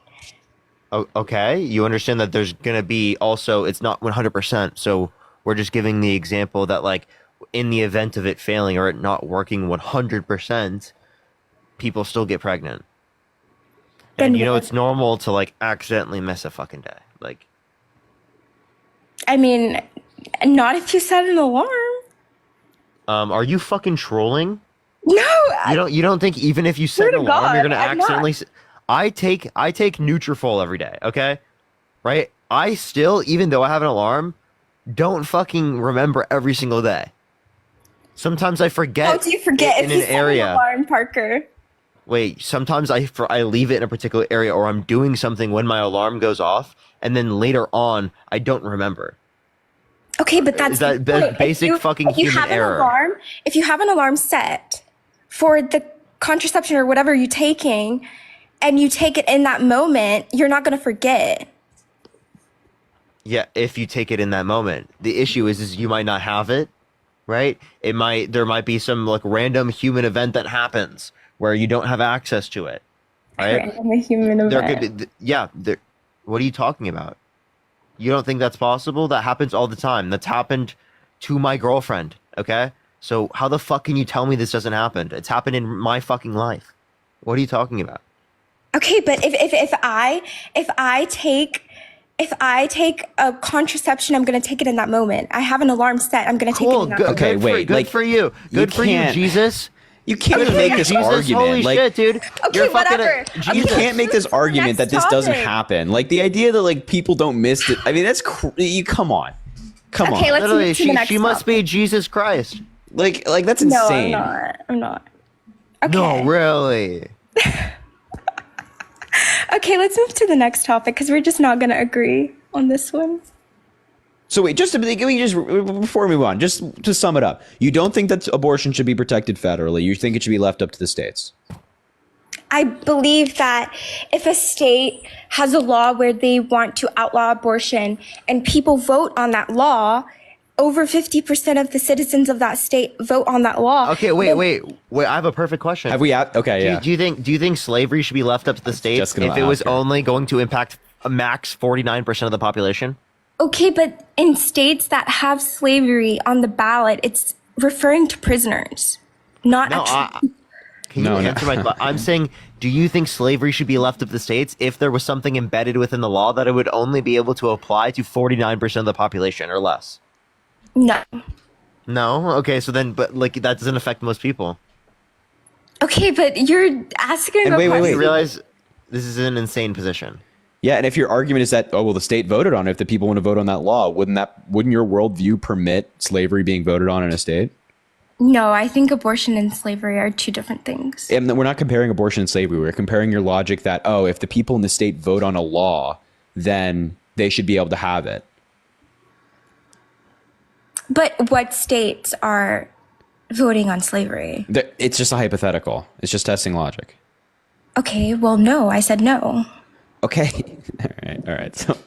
Oh, okay, you understand that there's gonna be also it's not 100%. So we're just giving the example that like in the event of it failing or it not working 100%, people still get pregnant. Then And you know what? it's normal to like accidentally miss a fucking day. Like I mean, not if you set an alarm. are you fucking trolling? No, You don't think even if you set Swear an to alarm, you're God, gonna I'm not. accidentally? I take Nutrafol every day. Okay, right? I still, even though I have an alarm, don't fucking remember every single day. Sometimes I forget. how do you forget in if an you set an area? alarm, Parker? Wait, sometimes I leave it in a particular area, or I'm doing something when my alarm goes off, and then later on I don't remember. Okay, but that's Is that the point. basic fucking if you human have error? an alarm, if you have an alarm set for the contraception or whatever you're taking, and you take it in that moment, you're not going to forget. Yeah, if you take it in that moment. The issue is you might not have it, right? There might be some like random human event that happens where you don't have access to it, right? I'm a human There event. could be, yeah. What are you talking about? You don't think that's possible? That happens all the time. That's happened to my girlfriend. Okay, so how the fuck can you tell me this doesn't happen? It's happened in my fucking life. What are you talking about? Okay, but if I take a contraception, I'm going to take it in that moment. I have an alarm set. I'm going to take it Cool. in that Good. moment. Okay, Good wait, Good like, for you. Good for you, can't- Jesus. You can't Good even for make you, this Jesus. argument. Holy like, shit, dude. Okay, You're fucking whatever. you Jesus. can't make this argument that this Next doesn't topic. happen. Like the idea that like people don't miss it. I mean, that's you come on, come Okay, on. let's Literally, move to the next she must be topic. Jesus Christ. Like that's No, insane. I'm not. Okay. No, really. Okay, let's move to the next topic because we're just not going to agree on this one. So wait, just before we move on, just to sum it up, you don't think that abortion should be protected federally. You think it should be left up to the states. I believe that if a state has a law where they want to outlaw abortion and people vote on that law, over 50% of the citizens of that state vote on that law. Okay, wait. I have a perfect question. Have we? Okay, Do, yeah. do you think slavery should be left up to the states just gonna if it was ask her. only going to impact a max 49% of the population? Okay, but in states that have slavery on the ballot, it's referring to prisoners, not No, actually. can you No. answer my question? I'm saying, do you think slavery should be left up to the states if there was something embedded within the law that it would only be able to apply to 49% of the population or less? No. No? Okay, so then, but like that doesn't affect most people. Okay, but you're asking And a wait, question. You realize this is an insane position. Yeah, and if your argument is that, oh well, the state voted on it, if the people want to vote on that law, wouldn't your worldview permit slavery being voted on in a state? No, I think abortion and slavery are two different things. And we're not comparing abortion and slavery. We're comparing your logic that, oh, if the people in the state vote on a law, then they should be able to have it. But what states are voting on slavery? It's just a hypothetical. It's just testing logic. Okay, well, no, I said no. Okay. All right. So,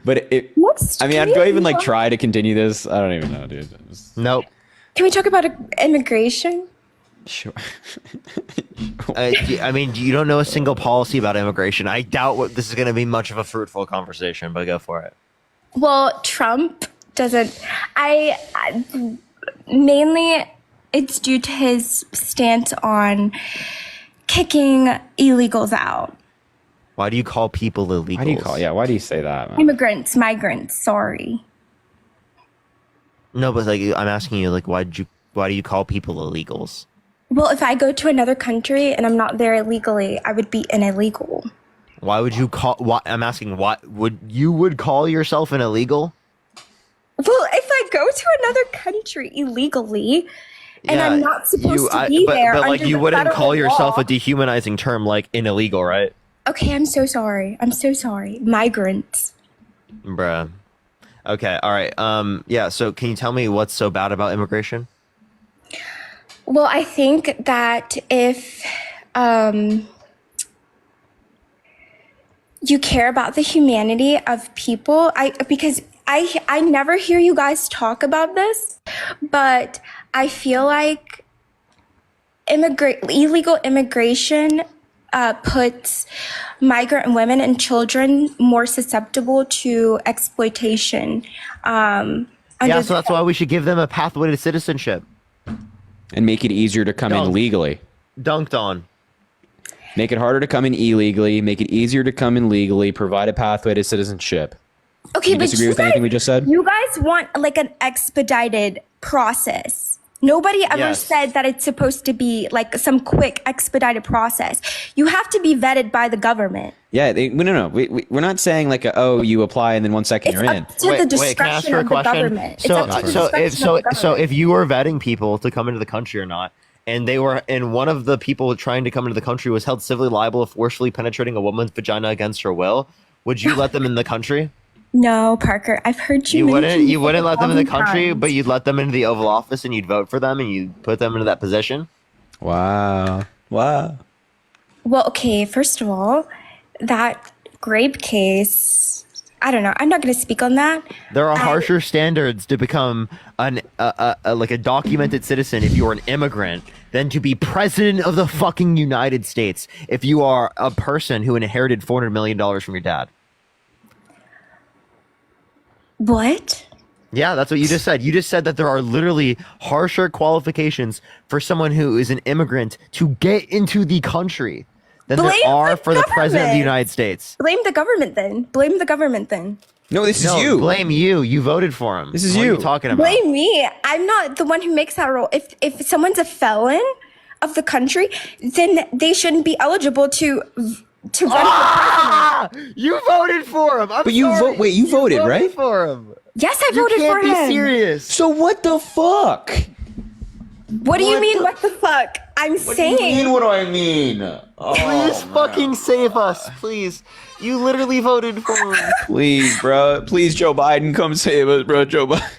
but Next, I mean, can do I we even move like on? try to continue this? I don't even know, dude. Nope. Can we talk about immigration? Sure. I mean, you don't know a single policy about immigration. I doubt this is going to be much of a fruitful conversation, but go for it. Well, Trump doesn't. Mainly, it's due to his stance on kicking illegals out. Why do you call people illegals? Why do you call? Yeah. Why do you say that? Man? Immigrants, migrants, sorry. No, but like I'm asking you, like, why do you call people illegals? Well, if I go to another country and I'm not there illegally, I would be an illegal. Why would you call? I'm asking. What would call yourself an illegal? Well, if I go to another country illegally and I'm not supposed to be there, but like under you the wouldn't federal call yourself law- a dehumanizing term like an illegal, right? Okay, I'm so sorry. I'm so sorry. Migrants. Bruh. Okay, all right. Yeah, so can you tell me what's so bad about immigration? Well, I think that if you care about the humanity of people, because I never hear you guys talk about this, but I feel like illegal immigration puts migrant women and children more susceptible to exploitation. Yeah, so that's why we should give them a pathway to citizenship. And make it easier to come in legally. Dunked on. Make it harder to come in illegally. Make it easier to come in legally. Provide a pathway to citizenship. Okay, You disagree with anything we just said? You guys want like an expedited process. Nobody ever Yes. said that it's supposed to be like some quick expedited process. You have to be vetted by the government. Yeah, no. We're not saying like, you apply and then 1 second It's you're in. up to the discretion can I ask her a of the question? government. It's up to the discretion of the So government. if you were vetting people to come into the country or not, and one of the people trying to come into the country was held civilly liable of forcefully penetrating a woman's vagina against her will, would you let them in the country? No, Parker, I've heard you. You wouldn't let them in the country, times. but you'd let them into the Oval Office and you'd vote for them and you'd put them into that position? Wow. Well, okay, first of all, that grape case, I don't know. I'm not going to speak on that. There are harsher standards to become like a documented citizen if you're an immigrant than to be president of the fucking United States if you are a person who inherited $400 million from your dad. What? Yeah, that's what you just said. You just said that there are literally harsher qualifications for someone who is an immigrant to get into the country than Blame there are the for the president of the government. United States. Blame the government then. Blame the government then. No, this No, is you. blame you. You voted for him. This is What are you. you talking about? Blame me. I'm not the one who makes that rule. If someone's a felon of the country, then they shouldn't be eligible to run for president. You voted for him. But you vote. Wait, you voted, right? For him. Yes, I You voted can't for be him. serious. So what the fuck? What do you mean? What the fuck? I'm saying. What do I mean? Please fucking save us, please. You literally voted for him. Please, bro. Please, Joe Biden, come save us, bro. Joe Biden.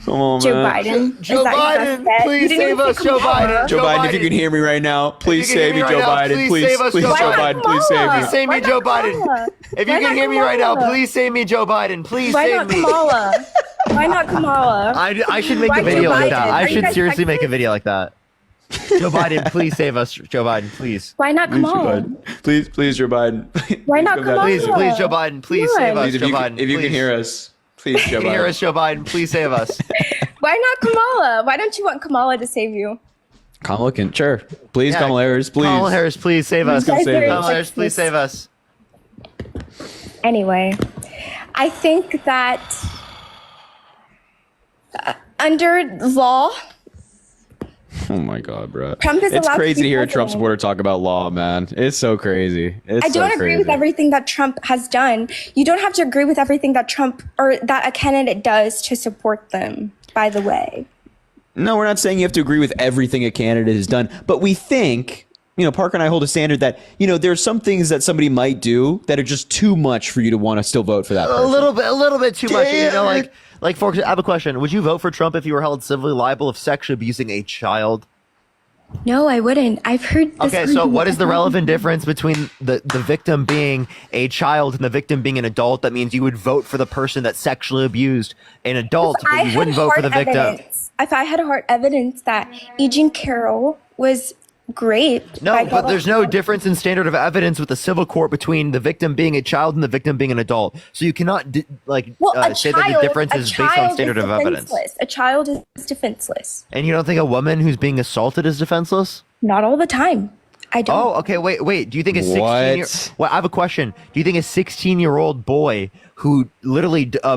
Come on, Joe man. Biden. Joe Is that your Biden, best bet? please You didn't save even us, say Joe Kamala. Biden. Joe Biden, if you can hear me right now, please If you can save me, hear me Joe right now, Biden. please Please, save us, please, Joe Joe Biden. Biden, please save Kamala. me. Save me, Why Joe not Biden. Kamala? If you Why can not hear me right now, Kamala? please save me, Joe Biden. Please Why save not me. Kamala? Why not Kamala? I should make Why a video Joe like Biden? that. I Are you should guys seriously make a sexist? video like that. Joe Biden, please save us. Joe Biden, please. Why not Please, Joe Kamala? Biden. Please, Joe Biden. Why not come down. Kamala? Please, Joe Biden, please save us, Please, Joe Biden. if you can please. hear us, please, If Joe you can hear Biden. us, Joe Biden, please save us. Why not Kamala? Why don't you want Kamala to save you? Kamala can, sure. Please, Yeah, Kamala Harris, please. Kamala Harris, please save us. come save us. Kamala Harris, please save us. Anyway, I think that under law, Oh my god, bro. Trump is It's allowed to crazy to be hear a Trump president. supporter talk about law, man. It's so crazy. It's I don't so agree crazy. with everything that Trump has done. You don't have to agree with everything that Trump or that a candidate does to support them, by the way. No, we're not saying you have to agree with everything a candidate has done, but we think, Parker and I hold a standard that, there's some things that somebody might do that are just too much for you to want to still vote for that person. A little bit too much. Like for example, I have a question. Would you vote for Trump if you were held civilly liable of sexually abusing a child? No, I wouldn't. I've heard this. Okay, so what is the relevant difference between the victim being a child and the victim being an adult? That means you would vote for the person that sexually abused an adult, but you wouldn't vote for the victim. If I had hard evidence that E. Jean Carroll was raped. No, by but there's no Donald Trump, difference in standard of evidence with the civil court between the victim being a child and the victim being an adult. So you cannot say that the difference is based on standard of evidence. A child is defenseless. And you don't think a woman who's being assaulted is defenseless? Not all the time. I don't. Oh, okay. Wait. Do you think a 16-year? Well, I have a question. Do you think a 16-year-old boy who literally does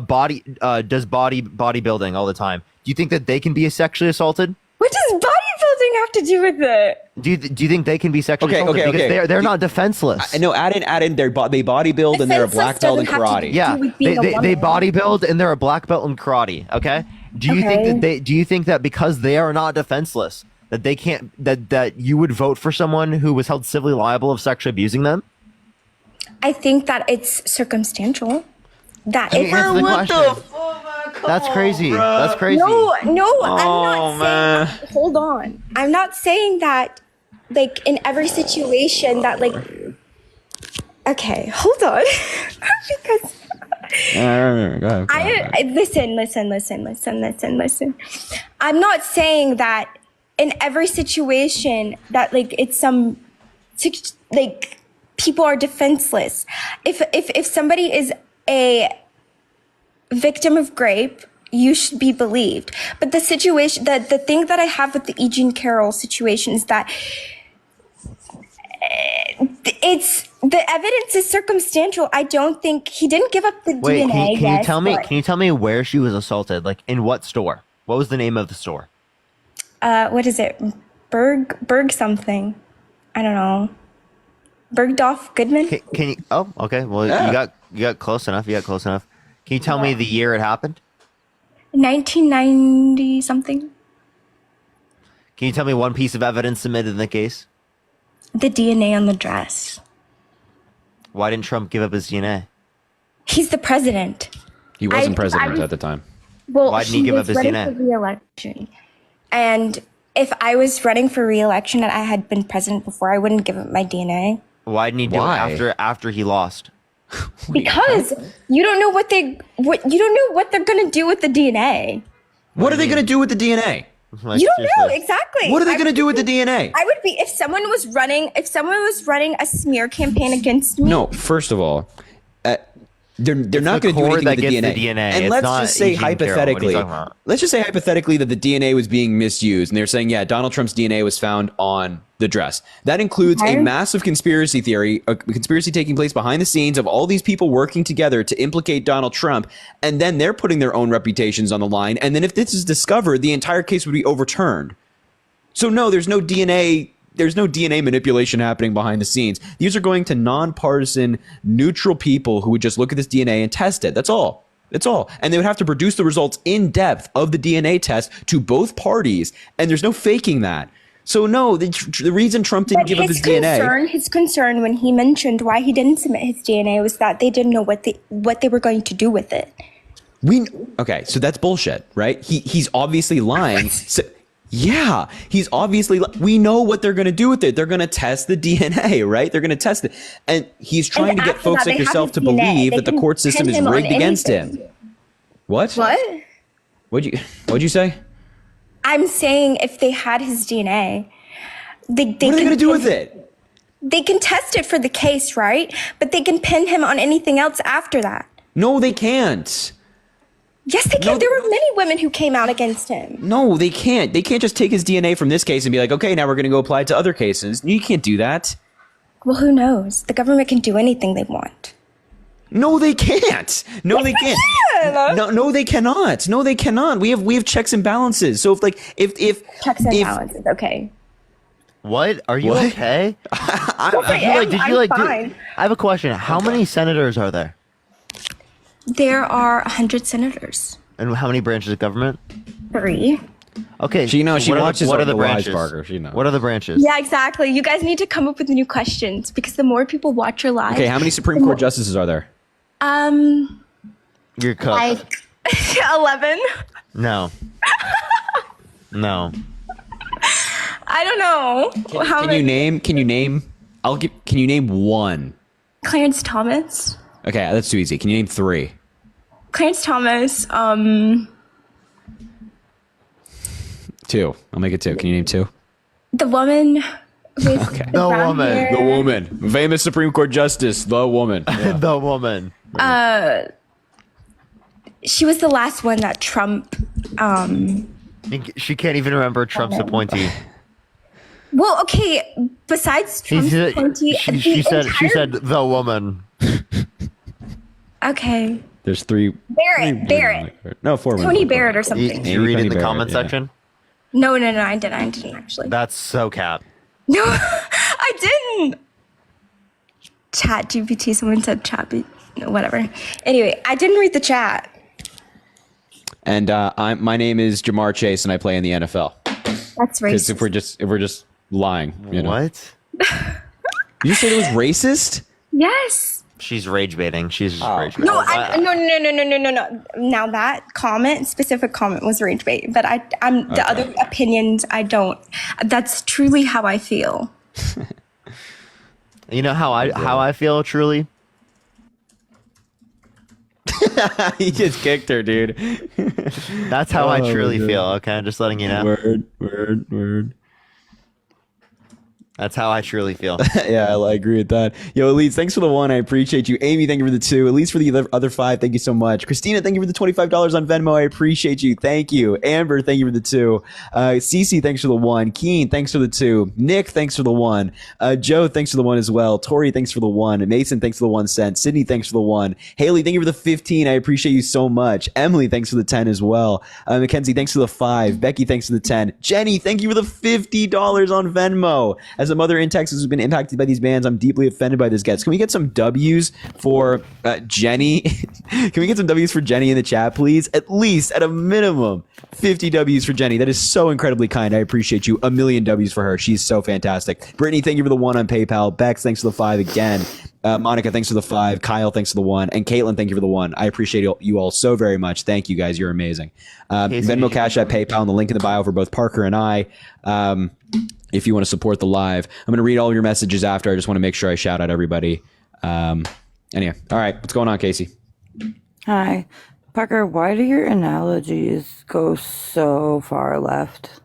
bodybuilding all the time? Do you think that they can be sexually assaulted? What does bodybuilding have to do with it? Do you think they can be sexually assaulted? Because they're not defenseless. No, add in. They bodybuild and they're a black belt in Defenseless doesn't have to karate. Yeah, do with being a they woman. bodybuild and they're a black belt in karate. Okay. Do you think that do you think that because they are not defenseless that they can't that you would vote for someone who was held civilly liable of sexually abusing them? I think that it's circumstantial. That Can you if answer the question? That's crazy. That's crazy. no, I'm Oh, not saying. Hold on, I'm not saying that. Like in every situation, that like. Okay, hold on, because. Go ahead. Listen. I'm not saying that in every situation that like it's like people are defenseless. If somebody is a victim of rape, you should be believed. But the situation, the thing that I have with the E. Jean Carroll situation is that it's the evidence is circumstantial. I don't think he didn't give up the Wait, DNA. can you tell me? Can you tell me where she was assaulted? Like in what store? What was the name of the store? What is it? Berg something. I don't know. Bergdorf Goodman. Can you? Oh, okay. Well, Yeah. you got close enough. You got close enough. Can you tell me the year it happened? 1990 something. Can you tell me one piece of evidence submitted in the case? The DNA on the dress. Why didn't Trump give up his DNA? He's the president. He wasn't I president was- at the time. Well, Why didn't he give up was his running DNA? for re-election. And if I was running for re-election and I had been president before, I wouldn't give up my DNA. Why didn't he do Why? it after he lost? Because you don't know what they're gonna do with the DNA. What are they going to do with the DNA? Like, You don't know seriously. exactly. What are they I going to would do with the be- DNA? I would be if someone was running a smear campaign against me. No, first of all, they're not the going to do core anything that with the gets DNA. the DNA. And It's let's not just say Eugene Carroll. What are you hypothetically, talking about? that the DNA was being misused, and they're saying, yeah, Donald Trump's DNA was found on the dress. That includes a Okay. massive conspiracy theory, a conspiracy taking place behind the scenes of all these people working together to implicate Donald Trump, and then they're putting their own reputations on the line. And then if this is discovered, the entire case would be overturned. So no, there's no DNA manipulation happening behind the scenes. These are going to nonpartisan, neutral people who would just look at this DNA and test it. That's all. That's all. And they would have to produce the results in depth of the DNA test to both parties. And there's no faking that. So no, the reason Trump didn't give up his DNA. His concern when he mentioned why he didn't submit his DNA was that they didn't know what they were going to do with it. Okay, so that's bullshit, right? He's obviously lying. So, yeah, he's obviously. We know what they're going to do with it. They're going to test the DNA, right? They're going to test it, and he's trying to get after folks that, like they have yourself his to DNA. believe They that the can court system pin is him on rigged against anything. him. What? What? What'd you say? I'm saying if they had his DNA, they What are they going to do with it? They can test it for the case, right? But they can pin him on anything else after that. No, they can't. Yes, they can. No, There were many women who came out against him. No, they can't. They can't just take his DNA from this case and be like, okay, now we're going to go apply it to other cases. You can't do that. Well, who knows? The government can do anything they want. No, they can't. No, they can't. No, they cannot. No, they cannot. We have checks and balances. So if Checks and balances. Okay. What? Are you What? okay? I'm fine. I have a question. How many senators are there? There are 100 senators. And how many branches of government? 3. Okay. She what are watches what are the the branches? Weisbarger, she knows. What are the branches? Yeah, exactly. You guys need to come up with new questions because the more people watch your live. Okay, how many Supreme Court justices are there? You're cooked. Like 11. No. No. I don't know. How Can many? you name? Can you name one? Clarence Thomas. Okay, that's too easy. Can you name 3? Clarence Thomas. 2. I'll make it 2. Can you name 2? The woman with Okay. the The brown woman. hair. The woman, famous Supreme Court justice, the woman. Yeah. The woman. She was the last one that Trump. She can't even remember Trump's appointee. Well, okay. Besides Trump's appointee, She said the woman. Okay. There's 3. Barrett. No, 4. Tony Barrett or something. Did you read Tony in the Barrett, comment yeah. section? No, I didn't actually. That's so cap. No, I didn't. Chat GPT, someone said chat, no, whatever. Anyway, I didn't read the chat. And my name is Jamar Chase, and I play in the NFL. That's Because racist. if we're just lying, you know. What? You said it was racist? Yes. She's rage baiting. She's just rage baiting. No, no. Now that specific comment was rage bait, but I'm the other opinions I don't. That's truly how I feel. You know how I feel truly? He just kicked her, dude. That's how I truly God. feel. Okay, I'm just letting you know. Word. That's how I truly feel. Yeah, I agree with that. Yo, Elise, thanks for the 1. I appreciate you. Amy, thank you for the 2. Elise for the other 5. Thank you so much. Christina, thank you for the $25 on Venmo. I appreciate you. Thank you. Amber, thank you for the 2. Cece, thanks for the 1. Keen, thanks for the 2. Nick, thanks for the 1. Joe, thanks for the 1 as well. Tori, thanks for the 1. Mason, thanks for the 1 cent. Sydney, thanks for the 1. Haley, thank you for the 15. I appreciate you so much. Emily, thanks for the 10 as well. Mackenzie, thanks for the 5. Becky, thanks for the 10. Jenny, thank you for the $50 on Venmo. As a mother in Texas who's been impacted by these bans, I'm deeply offended by this, guys. Can we get some W's for Jenny? Can we get some W's for Jenny in the chat, please? At least, at a minimum, 50 W's for Jenny. That is so incredibly kind. I appreciate you. A million W's for her. She's so fantastic. Brittany, thank you for the 1 on PayPal. Bex, thanks for the 5 again. Monica, thanks for the 5. Kyle, thanks for the 1. And Caitlin, thank you for the 1. I appreciate you all so very much. Thank you, guys. You're amazing. Venmo, Cash App, PayPal, and the link in the bio for both Parker and I. If you want to support the live, I'm going to read all your messages after. I just want to make sure I shout out everybody. Anyway, all right. What's going on, Casey? Hi. Parker, why do your analogies go so far left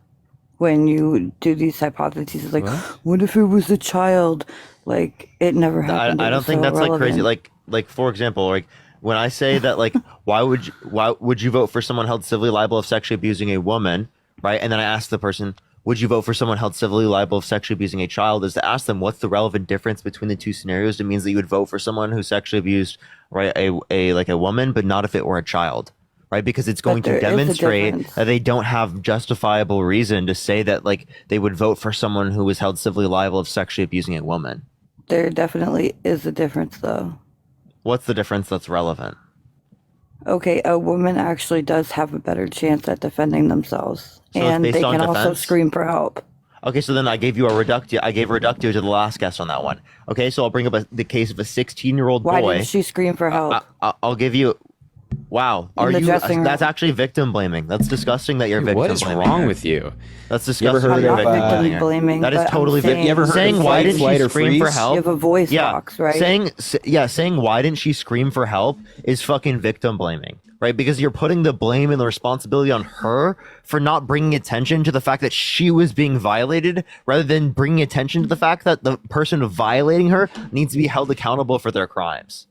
when you do these hypotheses? Like, what if it was a child? Like, it never happened. I don't think that's like crazy. Like for example, like when I say that, like, why would you vote for someone held civilly liable of sexually abusing a woman, right? And then I ask the person, would you vote for someone held civilly liable of sexually abusing a child? Is to ask them what's the relevant difference between the two scenarios. It means that you would vote for someone who sexually abused, right, a woman, but not if it were a child, right? Because it's going to demonstrate that they don't have justifiable reason to say that, like, they would vote for someone who was held civilly liable of sexually abusing a woman. There definitely is a difference, though. What's the difference that's relevant? Okay, a woman actually does have a better chance at defending themselves, So and it's they based on can also defense? scream for help. Okay, so then I gave you a reductio. I gave a reductio to the last guest on that one. Okay, so I'll bring up the case of a 16-year-old Why boy. didn't she scream for help? I'll give you. Wow, In the dressing room. That's actually victim blaming. That's disgusting that you're victim What is blaming. wrong with you? That's You ever disgusting. heard that I'm of, you're not victim victim blaming. That is but I'm totally saying, You ever heard saying of why fight, didn't flight, she or scream for freeze? help? You have a voice Yeah, box, right? saying why didn't she scream for help is fucking victim blaming, right? Because you're putting the blame and the responsibility on her for not bringing attention to the fact that she was being violated, rather than bringing attention to the fact that the person violating her needs to be held accountable for their crimes,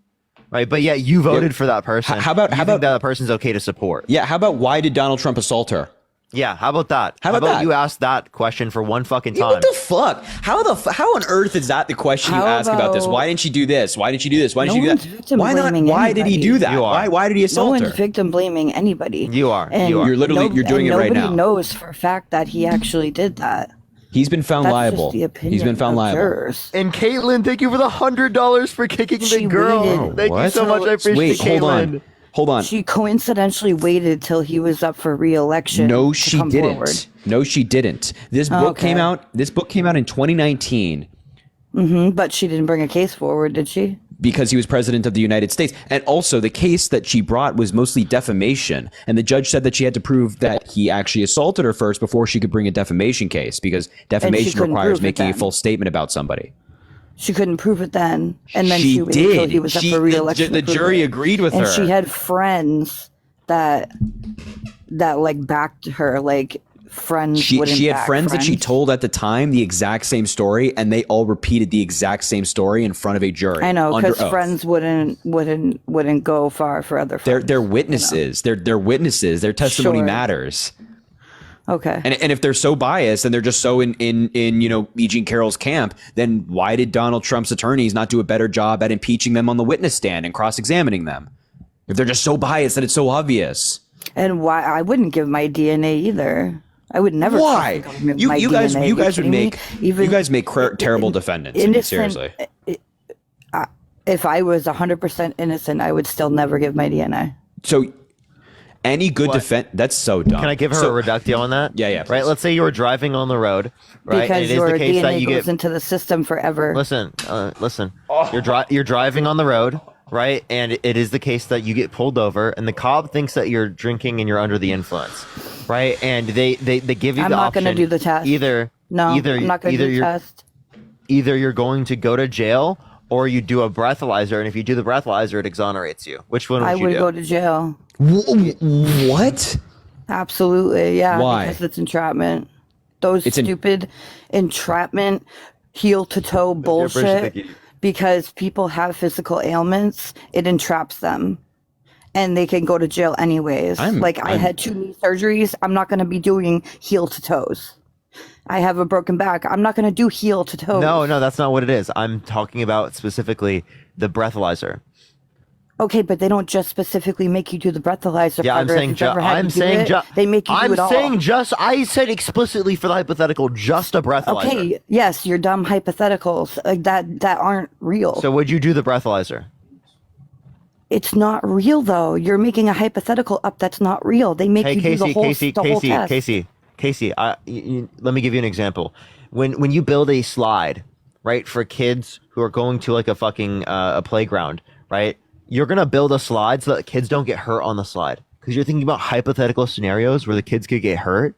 right? But yet you voted for that person. How about that person's okay to support? Yeah, how about why did Donald Trump assault her? Yeah, how about that? How about that? you ask that question for one fucking time? What the fuck? How on earth is that the question you How ask about this? about- Why didn't she do this? Why didn't she do this? Why didn't No she one's do that? victim Why not? blaming Why did he anybody. do that? You are. Why did he No assault one's her? victim blaming anybody. You are. And You are. You're literally- you're doing and it right nobody now. knows for a fact that he actually did that. He's been found That's liable. just the opinion He's been found of liable. jurors. And Caitlin, thank you for the $100 for kicking the She girl. waited. Thank you What? so much. I appreciate Wait, hold Caitlin. on. Hold on. She coincidentally waited till he was up for re-election. No, to she come didn't. forward. No, she didn't. This book Okay. came out. This book came out in 2019 But she didn't bring a case forward, did she? because he was president of the United States. And also, the case that she brought was mostly defamation. And the judge said that she had to prove that he actually assaulted her first before she could bring a defamation case, because defamation couldn't requires prove it making a then. false statement about somebody. She couldn't prove it then, and then She she waited till did. he was up She- for the- re-election. the to prove jury it. agreed with and her. she had friends that like backed her, like friends. She wouldn't had back friends that she told at the time the exact same story, and they all repeated the exact same story in front of a jury. I know, under because oath. friends wouldn't go far for other friends. They're witnesses. They're witnesses. Their testimony Sure. matters. Okay. And if they're so biased and they're just so in E. Jean Carroll's camp, then why did Donald Trump's attorneys not do a better job at impeaching them on the witness stand and cross-examining them? If they're just so biased that it's so obvious. And why I wouldn't give my DNA either. I would never. trust Why? the government with You my you guys DNA. you guys would kidding me? make you guys make terrible defendants. I mean, innocent- seriously. If I was 100% innocent, I would still never give my DNA. So any good defense, that's so dumb. Can I give her a reductio on that? Yeah, Right. please. Let's say you were driving on the road, right? Because and it is your the case DNA that you goes get. into the system forever. Listen. You're driving on the road, right? And it is the case that you get pulled over, and the cop thinks that you're drinking and you're under the influence, right? And they give you I'm the not option. going to do the test. I'm not going to do the test. Either you're going to go to jail or you do a breathalyzer, and if you do the breathalyzer, it exonerates you. Which one would I you would do? go to jail. What? Absolutely, yeah. Why? Because it's entrapment. Those stupid entrapment, heel to toe bullshit. Because people have physical ailments, it entraps them, and they can go to jail anyways. I had 2 knee surgeries. I'm not going to be doing heel to toes. I have a broken back. I'm not going to do heel to toes. No, that's not what it is. I'm talking about specifically the breathalyzer. Okay, but they don't just specifically make you do the breathalyzer. Yeah, I'm Parker. If saying you've ever had to do it, they make you do it all. I said explicitly for the hypothetical, just a breathalyzer. Okay, yes, your dumb hypotheticals that aren't real. So would you do the breathalyzer? It's not real though. You're making a hypothetical up that's not real. They make you do the whole test. Casey, let me give you an example. When you build a slide, right, for kids who are going to like a fucking a playground, right? You're gonna build a slide so that kids don't get hurt on the slide because you're thinking about hypothetical scenarios where the kids could get hurt,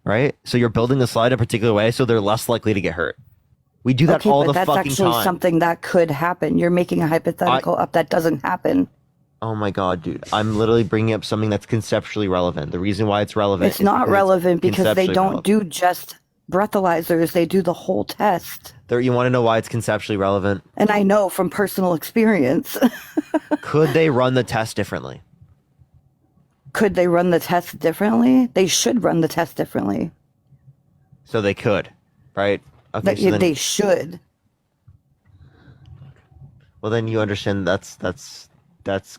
right? So you're building the slide a particular way so they're less likely to get hurt. We do that all the fucking time. That's actually something that could happen. You're making a hypothetical up that doesn't happen. Oh my god, dude! I'm literally bringing up something that's conceptually relevant. The reason why it's relevant. It's not relevant because they don't do just breathalyzers. They do the whole test. You want to know why it's conceptually relevant? And I know from personal experience. Could they run the test differently? Could they run the test differently? They should run the test differently. So they could, right? Okay, they should. Well, then you understand that's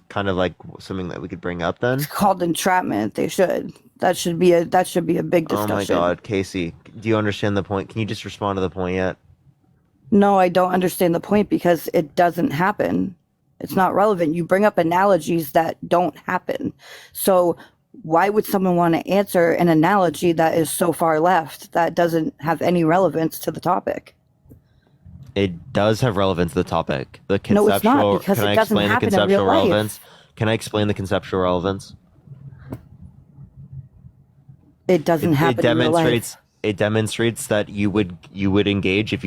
kind of like something that we could bring up then. It's called entrapment. They should. That should be a big discussion. Oh my god, Casey, do you understand the point? Can you just respond to the point yet? No, I don't understand the point because it doesn't happen. It's not relevant. You bring up analogies that don't happen. So why would someone want to answer an analogy that is so far left that doesn't have any relevance to the topic? It does have relevance to the topic. The No, it's not, conceptual. because Can it I doesn't explain the happen in conceptual real life. relevance? Can I explain the conceptual relevance? It doesn't happen in real life. It demonstrates that you would engage if you